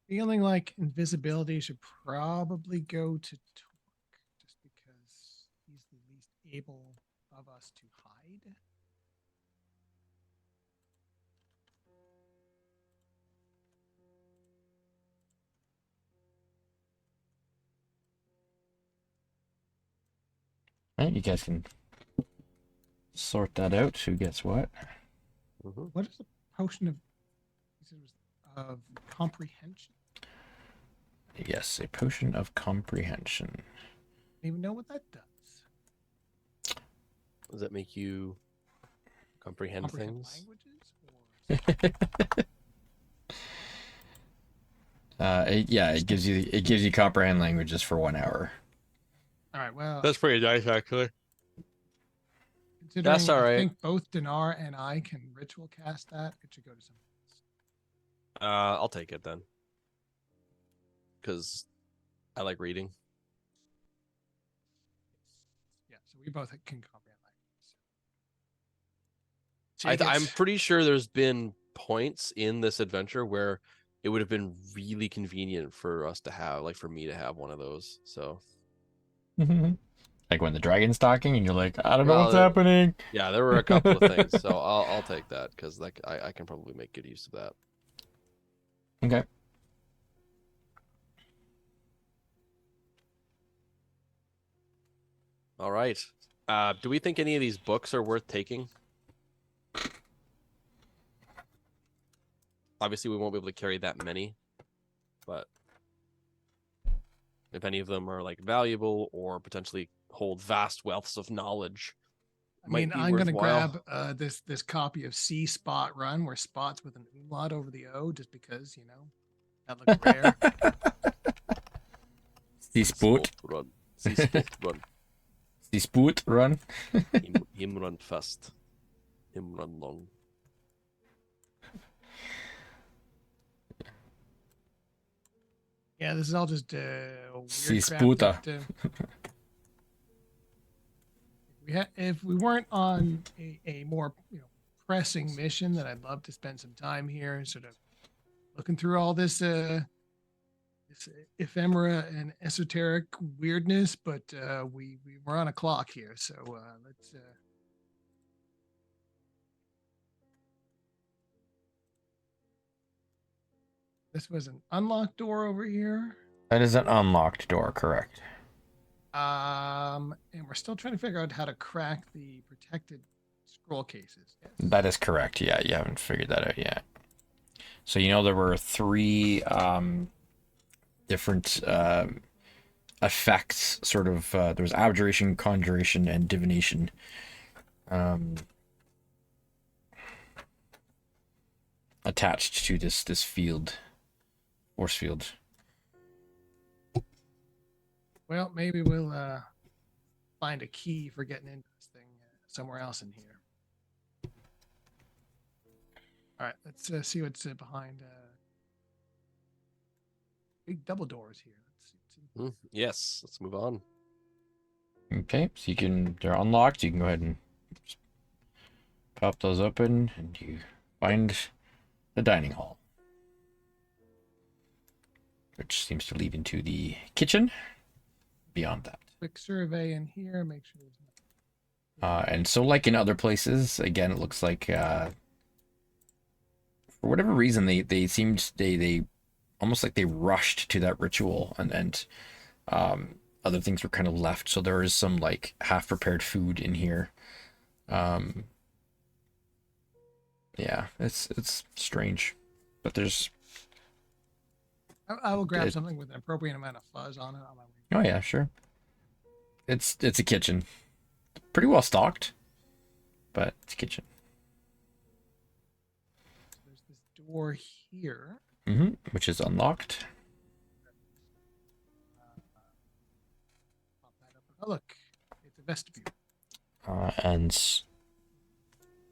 Feeling like invisibility should probably go to Torque, just because he's the least able of us to hide. Right, you guys can sort that out. Who gets what? Mm-hmm. What is the potion of? He said it was of comprehension. Yes, a potion of comprehension. I don't even know what that does. Does that make you comprehend things? Languages? Or... It gives you comprehend languages for 1 hour. All right. Well, That's pretty nice, actually. considering That's all right. I think both Dinar and I can ritual cast that, it should go to someone else. I'll take it then, because I like reading. Yeah. So we both can comprehend languages. I'm pretty sure there's been points in this adventure where it would have been really convenient for us to have, like for me to have one of those. So, Like when the dragon's talking and you're like, I don't know Well, what's happening. yeah, there were a couple of things. So I'll take that, because like I can probably make good use of that. Okay. All right. Do we think any of these books are worth taking? Obviously, we won't be able to carry that many, but if any of them are like valuable or potentially hold vast wealths of knowledge, I mean, might be I'm gonna worthwhile. grab this copy of C Spot Run, where spots with an umlaut over the O, just because that looks rare. The spoot. Run. See sport run. The spoot run. Him run fast. Him run long. Yeah, this is all just weird Si crap. sputa. That, if we weren't on a more pressing mission, then I'd love to spend some time here and sort of looking through all this this ephemera and esoteric weirdness. But we're on a clock here, so let's. This was an unlocked door over here. That is an unlocked door, correct? And we're still trying to figure out how to crack the protected scroll cases. Yes. That is correct. Yeah, you haven't figured that out yet. So there were 3 different effects. Sort of. There was abjuration, conjuration, and divination. Attached to this field, force field. Well, maybe we'll find a key for getting into this thing somewhere else in here. All right, let's see what's behind big double doors here. Let's see. Yes, let's move on. Okay, so they're unlocked. You can go ahead and just pop those open, and you find the dining hall, which seems to lead into the kitchen. Beyond that, Quick survey in here, make sure there's nothing. and so like in other places, again, it looks like for whatever reason they seemed they almost like they rushed to that ritual, and other things were kind of left. So there is some like half prepared food in here. Yeah, it's strange, but there's. I will grab something with an appropriate amount of fuzz on it on my way. Oh yeah, sure. It's a kitchen, pretty well stocked, but it's a kitchen. There's this door here. Which is unlocked. Pop that up. Oh look, vestibule. And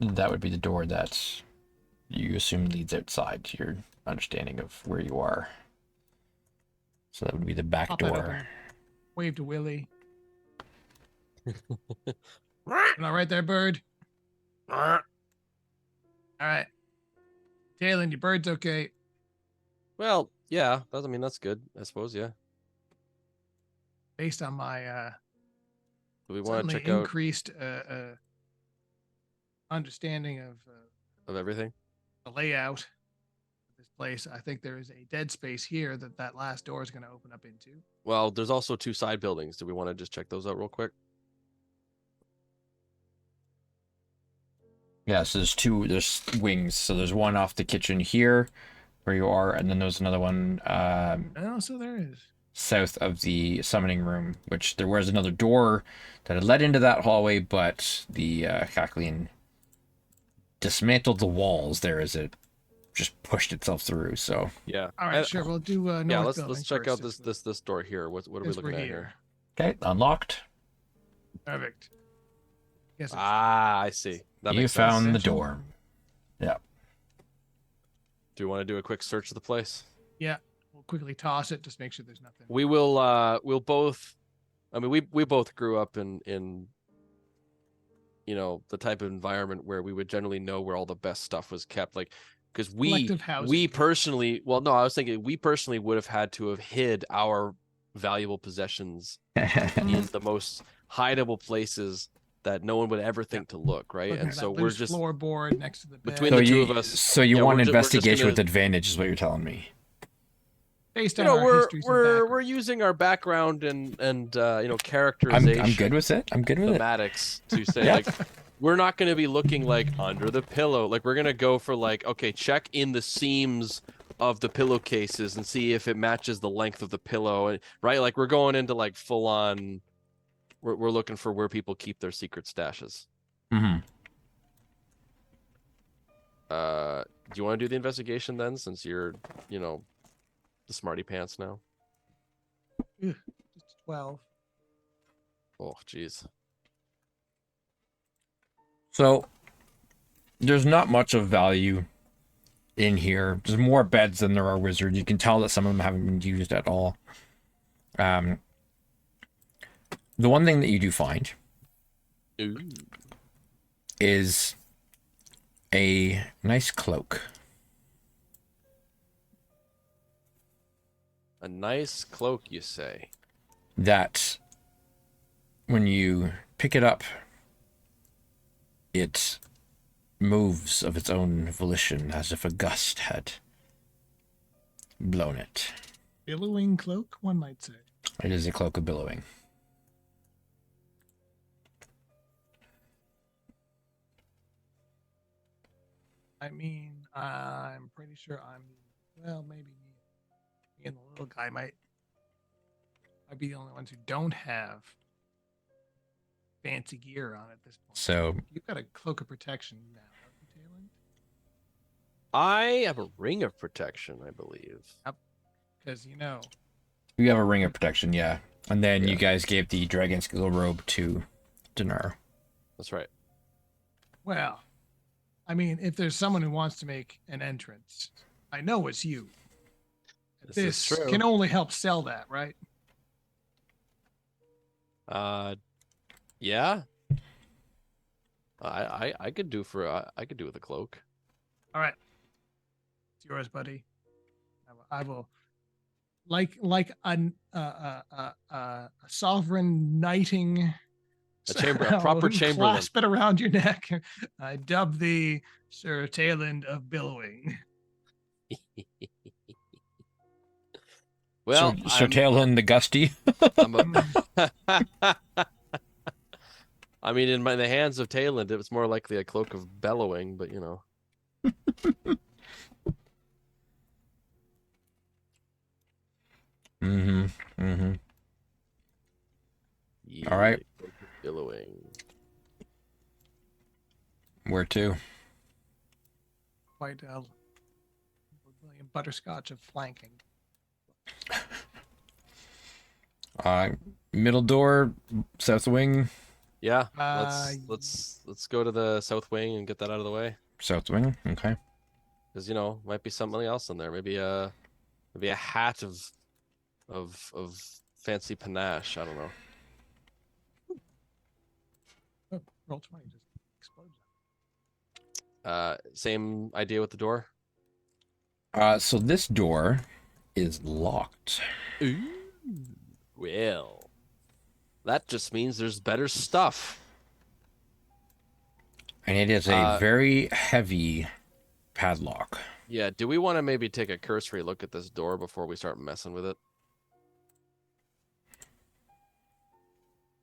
that would be the door that you assume leads outside to your understanding of where you are. So that would be the back Pop that door. open. Wave to Willie. You're not right there, bird. All right. Talon, your bird's okay. Well, yeah. That's good. I suppose. Yeah. Based on my Do we want to suddenly check out increased understanding of everything? the layout of this place, I think there is a dead space here that last door is going to open up into. Well, there's also 2 side buildings. Do we want to just check those out real quick? Yeah, so there's wings. So there's one off the kitchen here where you are, and then there's another one Oh, so there is. south of the summoning room, which there was another door that had led into that hallway, but the Kathleen dismantled the walls there as it just pushed itself through. So Yeah. All right, sure. We'll do north Yeah. building Let's check out first, this door here. What are we since looking we're at here? okay, unlocked. Perfect. Yes. Ah, I see. That You makes sense. found the Essential. door. Yeah. Do you want to do a quick search of the place? Yeah. We'll quickly toss it. Just make sure there's nothing. We will. We'll both. I mean, we both grew up in the type of environment where we would generally know where all the best stuff was kept. Like, because Collective housing. we personally. Well, no, I was thinking we personally would have had to have hid our valuable possessions in the most hideable places that no one would ever think to look, right? Looking And at so that we're loose just floorboard next to the bed. between the two of us. So you yeah, want we're just investigation gonna- with advantage, is what you're telling me. Based on our we're histories and we're background. using our background and characterization. I'm good with it. I'm good with it. thematics to say Yeah. like we're not going to be looking like under the pillow. Like we're going to go for like, okay, check in the seams of the pillowcases and see if it matches the length of the pillow, and right, like we're going into like full on. We're looking for where people keep their secret stashes. Mm-hmm. Do you want to do the investigation then, since you're the smarty pants now? Just 12. Oh, jeez. So there's not much of value in here. There's more beds than there are wizards. You can tell that some of them haven't been used at all. The one thing that you do find Ooh. is a nice cloak. A nice cloak, you say? That when you pick it up, it moves of its own volition as if a gust had blown it. Billowing cloak, one might say. It is a cloak of billowing. I mean, I'm pretty sure maybe me and the little guy might be the only ones who don't have fancy gear on at this point. So You've got a cloak of protection now, haven't you, Talon? I have a ring of protection, I believe. Because you have a ring of protection, yeah. And then you Yeah. guys gave the dragon skill robe to Dinar. That's right. well, I mean, if there's someone who wants to make an entrance, I know it's you. This is This true. can only help sell that, right? Yeah. I could do I could do with a cloak. All right, it's yours, buddy. I will like a sovereign knighting. A proper I'll chamberlain. Clasp it around your neck. I dub thee Sir Talon of Billowing. Well, Sir Talon the Gusty. I mean, in the hands of Talon, it was more likely a cloak of bellowing, but Mm-hmm. Mm-hmm. Yeah, All right. cloak of billowing. Where to? Quite William Butterscotch of flanking. Middle door, south wing. Yeah, Uh, let's go to the south wing and get that out of the way. South wing. Okay. Because might be something else in there. Maybe a hat of fancy panache. I don't know. oh, roll 20 just explodes. Same idea with the door. So this door is locked. Ooh. Well, that just means there's better stuff. And it is a very heavy padlock. Yeah, do we want to maybe take a cursory look at this door before we start messing with it?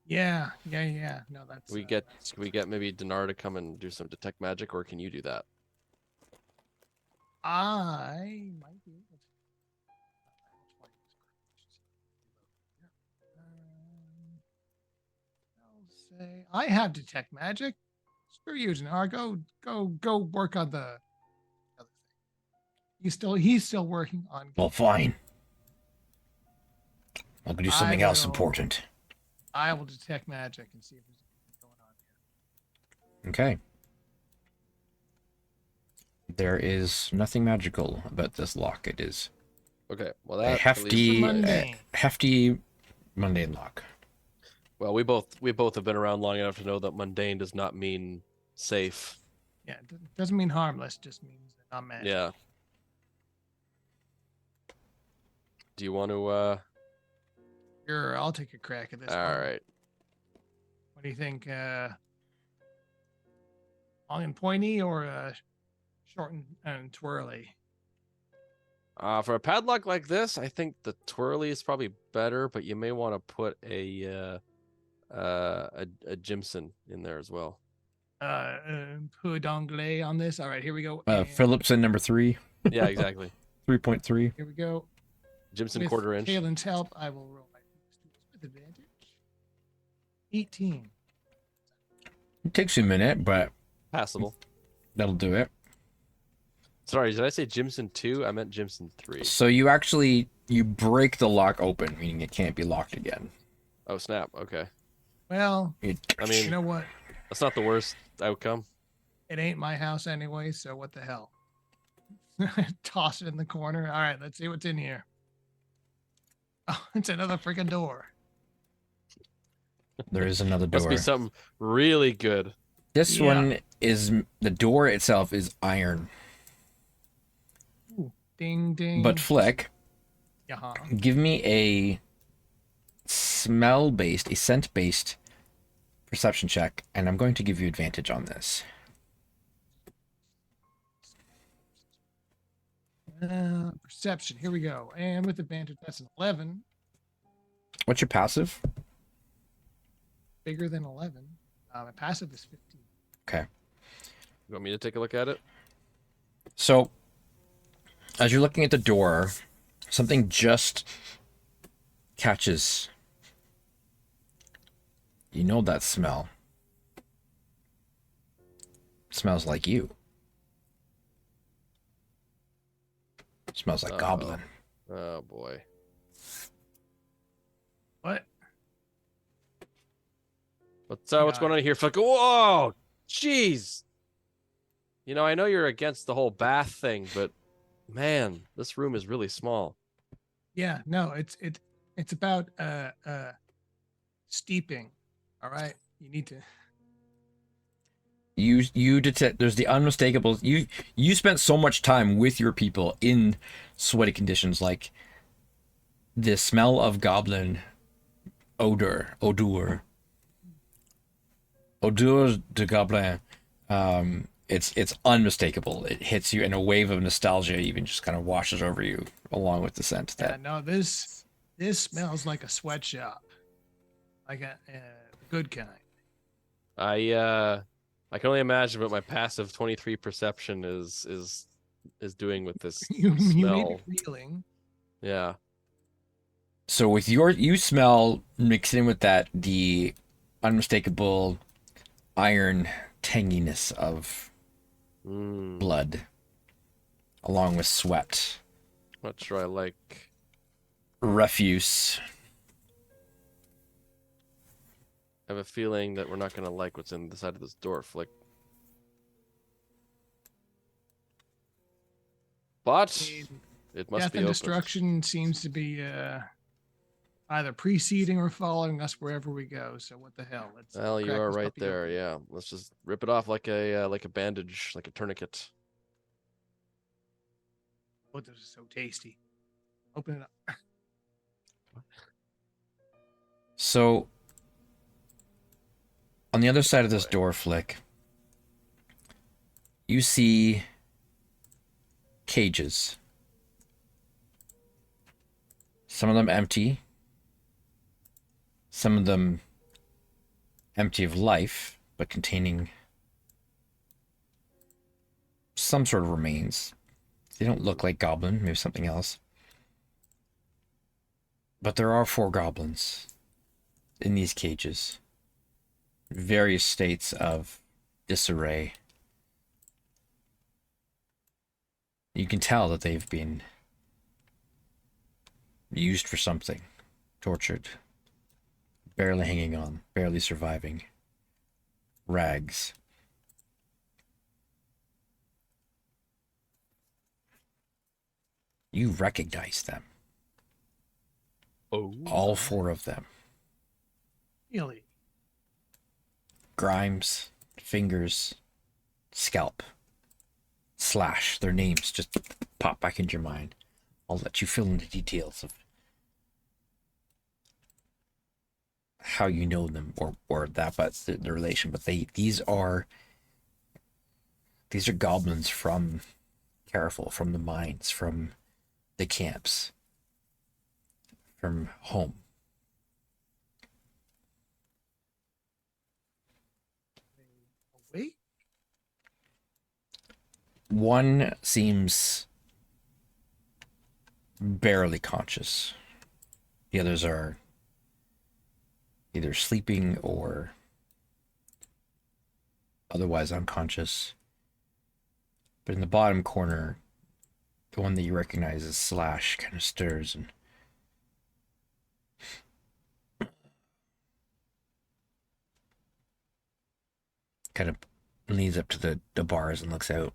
Yeah. No, that's. Can we get maybe Dinar to come and do some detect magic, or can you do that? I might be able to. I'll say I have detect magic. Screw you, Dinar. Go work on the other thing. He's still working on. Well, fine. I'll do something else important. I will detect magic and see if there's anything going on here. Okay. There is nothing magical about this lock. It is Okay, well a that hefty mundane lock. well, we both have been around long enough to know that mundane does not mean safe. Yeah, it doesn't mean harmless. Just means not magic. Yeah. Do you want to? Sure, I'll take a crack at this. All one. right. What do you think? Long and pointy or short and twirly? For a padlock like this, I think the twirly is probably better, but you may want to put a Jimson in there as well. Peu d'anglais on this. All right, here we go. Phillipson number 3. Yeah, exactly. 3.3. Here we go. Jimson With quarter inch. Kalen's help, I will roll my with advantage. 18. It takes you a minute, but Passable. that'll do it. Sorry, did I say Jimson 2? I meant Jimson 3. So you break the lock open, meaning it can't be locked again. Oh, snap. Okay. Well, I mean, you know what? that's not the worst outcome. It ain't my house anyway, so what the hell? Toss it in the corner. All right, let's see what's in here. Oh, it's another freaking door. There is another door. Must be something really good. This one is, the door itself is iron. Ooh, ding, ding. But Flick, Yeah. give me a scent-based perception check, and I'm going to give you advantage on this. Perception. Here we go. And with advantage, that's an 11. What's your passive? Bigger than 11. My passive is 15. Okay. You want me to take a look at it? So, as you're looking at the door, something just catches. You know that smell. It smells like you. It smells like goblin. Oh boy. What? What's going on here? Fuck! Whoa! Jeez. I know you're against the whole bath thing, but man, this room is really small. Yeah, no, it's about steeping. All right, you need to. You detect, there's the unmistakable, you spent so much time with your people in sweaty conditions, like the smell of goblin odor de goblin. It's unmistakable. It hits you, in a wave of nostalgia even just kind of washes over you, along with the scent. Yeah, no, this smells like a sweatshop, like a good kind. I can only imagine what my passive 23 perception is doing with this You made smell. me feeling. Yeah. So with you smell mixed in with that the unmistakable iron tanginess of blood, along with sweat. Not sure I like. Refuse. I have a feeling that we're not gonna like what's in the side of this door, Flick. But it must Death be and open. destruction seems to be either preceding or following us wherever we go. So what the hell? Let's Well, you crack are this right puppy there. open. Yeah, let's just rip it off like a bandage, like a tourniquet. Oh, this is so tasty. Open it up. So, on the other side of this Boy. door, Flick, you see cages. Some of them empty. Some of them empty of life, but containing some sort of remains. They don't look like goblin, maybe something else. But there are 4 goblins in these cages. Various states of disarray. You can tell that they've been used for something. Tortured. Barely hanging on. Barely surviving. Rags. You recognize them. Oh. All 4 of them. Really? Grimes, fingers, scalp, slash. Their names just pop back into your mind. I'll let you fill in the details of how you know them or that, but the relation. But these are goblins from Careful, from the mines, from the camps, from home. Wait. One seems barely conscious. The others are either sleeping or otherwise unconscious. But in the bottom corner, the one that you recognize as Slash kind of stirs and kind of leans up to the bars and looks out.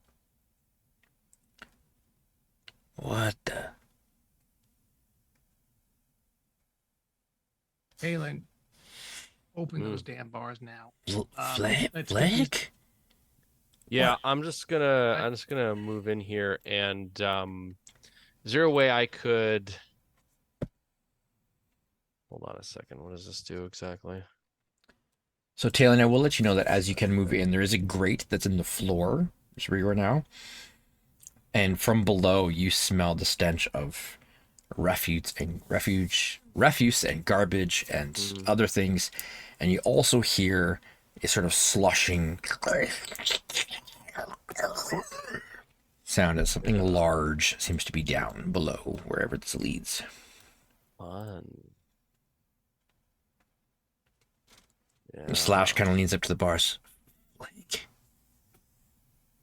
What the? Halen, open those damn bars now. Let's get these- Flick? Yeah, What? I'm just gonna move in here and is there a way I could hold on a second. What does this do exactly? So, Taylor, I will let you know that as you can move in, there is a grate that's in the floor, which is where you are now. And from below, you smell the stench of refuse and garbage and other things. And you also hear a sort of slushing sound as something large seems to be down below, wherever this leads. Fun. And Slash kind of leans up to the bars. Like,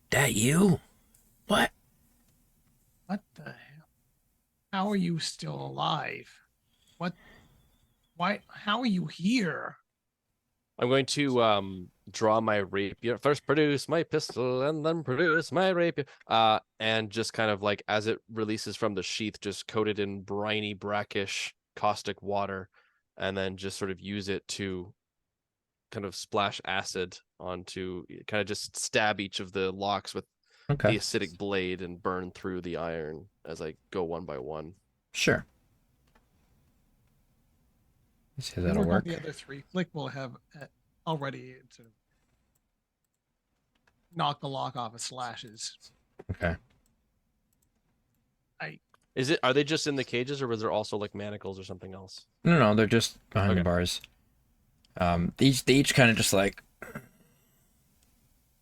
that you? What? What the hell? How are you still alive? What? Why? How are you here? I'm going to draw my rapier. First produce my pistol and then produce my rapier. And just kind of like as it releases from the sheath, just coat it in briny, brackish, caustic water, and then just sort of use it to kind of splash acid onto, kind of just stab each of the locks with Okay. the acidic blade and burn through the iron as I go one by one. Sure. Let's see if that'll Work on work. the other 3. Flick will have already sort of knocked the lock off of Slash's. Okay. Are they just in the cages, or was there also like manacles or something else? No, they're just behind the Okay. bars. They each kind of just like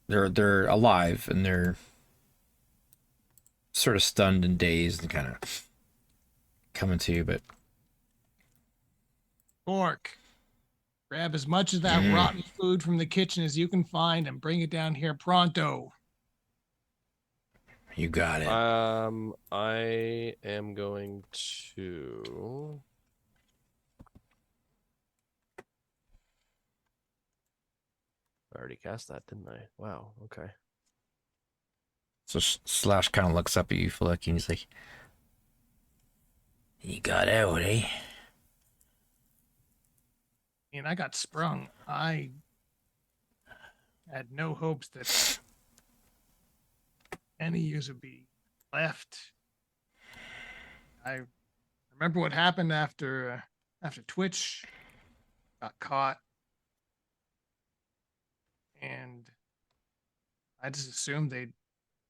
they're alive and they're sort of stunned and dazed and kind of coming to you, but Bork, grab as much of that rotten food from the kitchen as you can find and bring it down here pronto. you got it. I am going to I already cast that, didn't I? Wow. Okay. So Slash kind of looks up at you, Flick, and he's like, "You got out, eh?" And I got sprung. I had no hopes that any use would be left. I remember what happened after Twitch got caught, and I just assumed as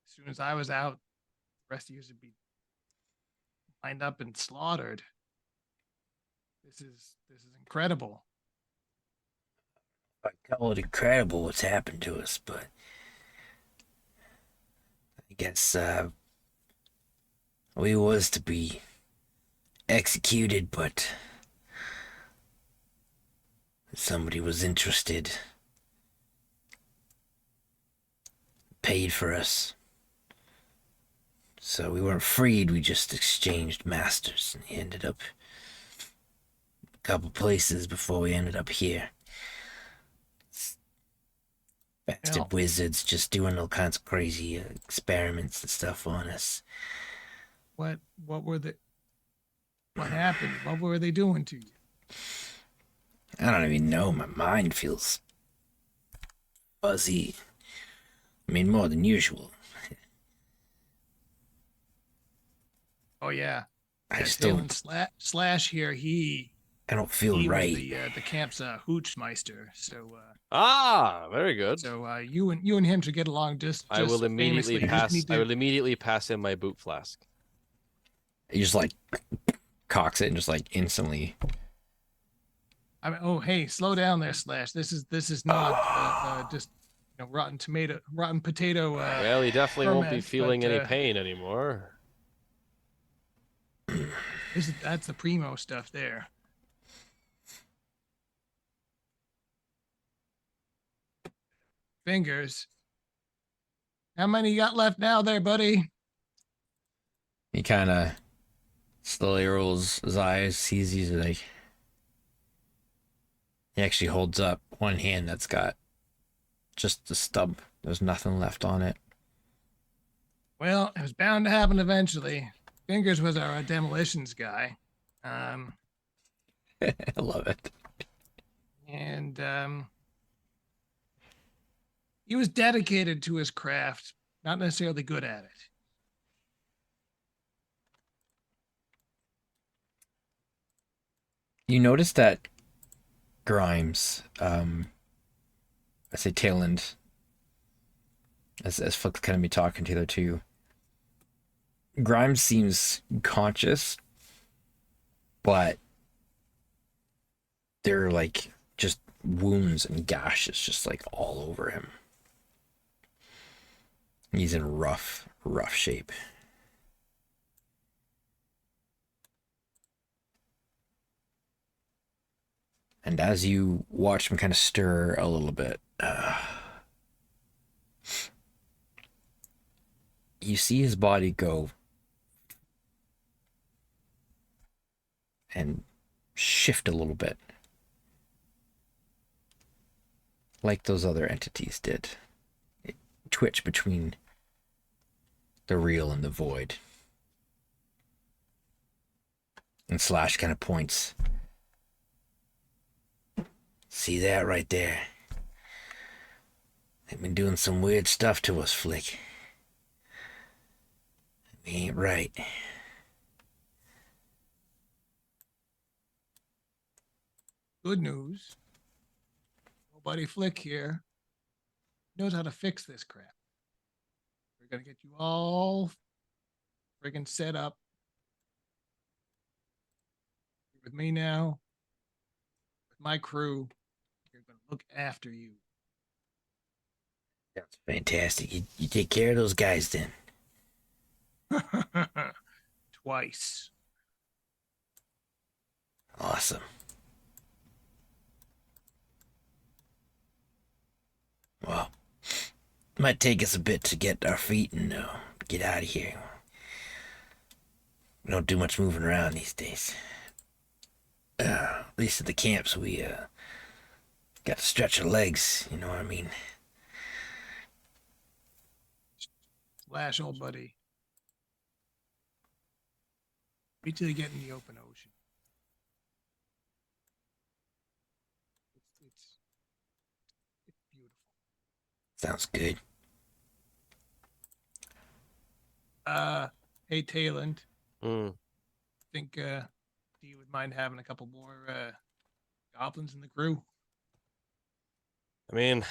soon as I was out, the rest of you would be lined up and slaughtered. This is incredible. I call it incredible what's happened to us, but I guess we was to be executed, but somebody was interested, paid for us. So we weren't freed, we just exchanged masters, and we ended up a couple places before we ended up here. Bastard wizards just doing all kinds of crazy experiments and stuff on us. What happened? What were they doing to you? I don't even know. My mind feels fuzzy. I mean, more than usual. Oh yeah, I just don't. Slash here. I don't feel he right. Was the camp's hoochmeister. So very good. so you and him should get along just I will immediately famously. pass. I will immediately pass him my boot flask. He just like cocks it and just like instantly. I mean, oh hey, slow down there, Slash. This is not just rotten potato. Well, he definitely won't be ferment, feeling but, any pain anymore. That's the primo stuff there. Fingers. How many you got left now there, buddy? He kind of slowly rolls his eyes, sees he's like. He actually holds up one hand that's got just the stub. There's nothing left on it. Well, it was bound to happen eventually. Fingers was our demolitions guy. I love it. And he was dedicated to his craft, not necessarily good at it. You notice that Grimes, I say tail end, as Flick's kind of be talking to there too. Grimes seems conscious, but they're like just wounds and gashes just like all over him. He's in rough shape. And as you watch him kind of stir a little bit, you see his body go and shift a little bit, like those other entities did. It twitch between the real and the void. And Slash kind of points. See that right there? They've been doing some weird stuff to us, Flick. We ain't right. Good news. Nobody Flick here knows how to fix this crap. We're gonna get you all friggin' set up. You're with me now. With my crew. You're gonna look after you. That's fantastic. You take care of those guys then. Twice. Awesome. Well, it might take us a bit to get our feet and get out of here. We don't do much moving around these days. At least at the camps, we Got to stretch your legs, you know what I mean? Splash, old buddy. Wait till you get in the open ocean. It's beautiful. Sounds good. Hey, Tayland. Mm. Think do you would mind having a couple more goblins in the crew? I mean,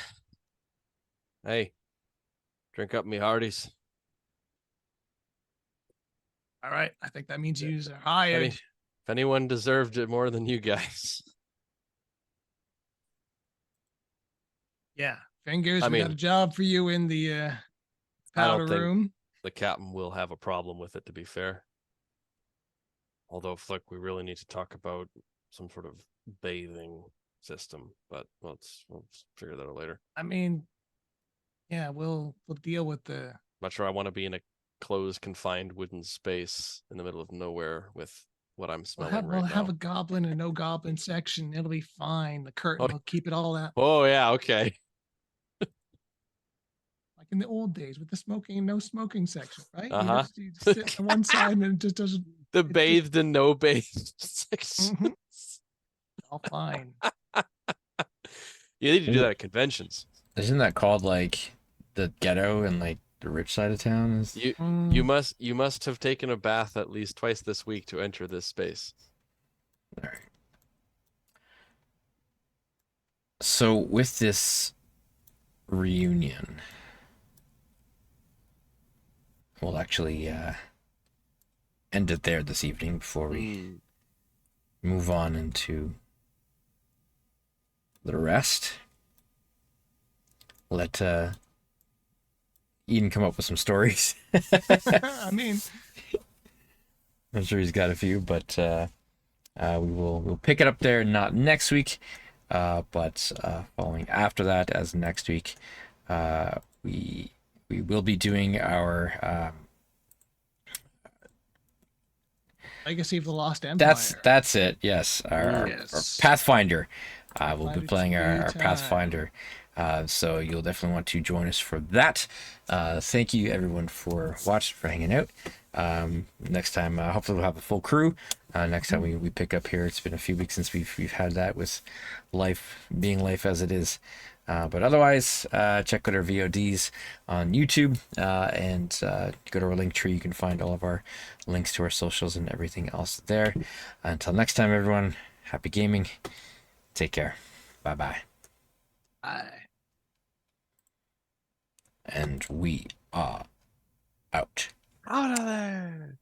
hey, drink up me hearties. All right, I think that means Yeah. you are hired. If anyone deserved it more than you guys. Yeah, fingers. I We got mean, a job for you in the I don't powder think room. the captain will have a problem with it, to be fair. Although, Flick, we really need to talk about some sort of bathing system, but let's figure that out later. I mean, yeah, we'll deal with the. I'm not sure I want to be in a closed, confined wooden space in the middle of nowhere with what I'm We'll smelling have, right we'll have now. a goblin and no goblin section. It'll be fine. The curtain Oh. will keep it all that Oh yeah, okay. like in the old days with the smoking and no smoking section, right? Uh-huh. You just sit on one side and it just doesn't. The It's just- bathed and no bathed sections. Mhm. All fine. You need to do that at conventions. Isn't that called like the ghetto and like the rich side of town? Is... You Mm, you must have taken a bath at least twice this week to enter this space. All right. So with this reunion, we'll actually end it there this evening before we Mm. move on into the rest. Let Eden come up with some stories. I mean, I'm sure he's got a few, but we'll pick it up there, not next week, but following after that, as next week, we will be doing our Legacy of the Lost Empire. that's it. Yes, our Yes. Pathfinder. We'll be Pathfinder playing our 2D time. Pathfinder. So you'll definitely want to join us for that. Thank you everyone for watching, for hanging out. Next time, hopefully we'll have a full crew. Next time we pick up here, it's been a few weeks since we've had that with life being life as it is. But otherwise, check out our VODs on YouTube and go to our link tree. You can find all of our links to our socials and everything else there. Until next time, everyone, happy gaming. Take care. Bye-bye. Bye. And we are out. Out of there.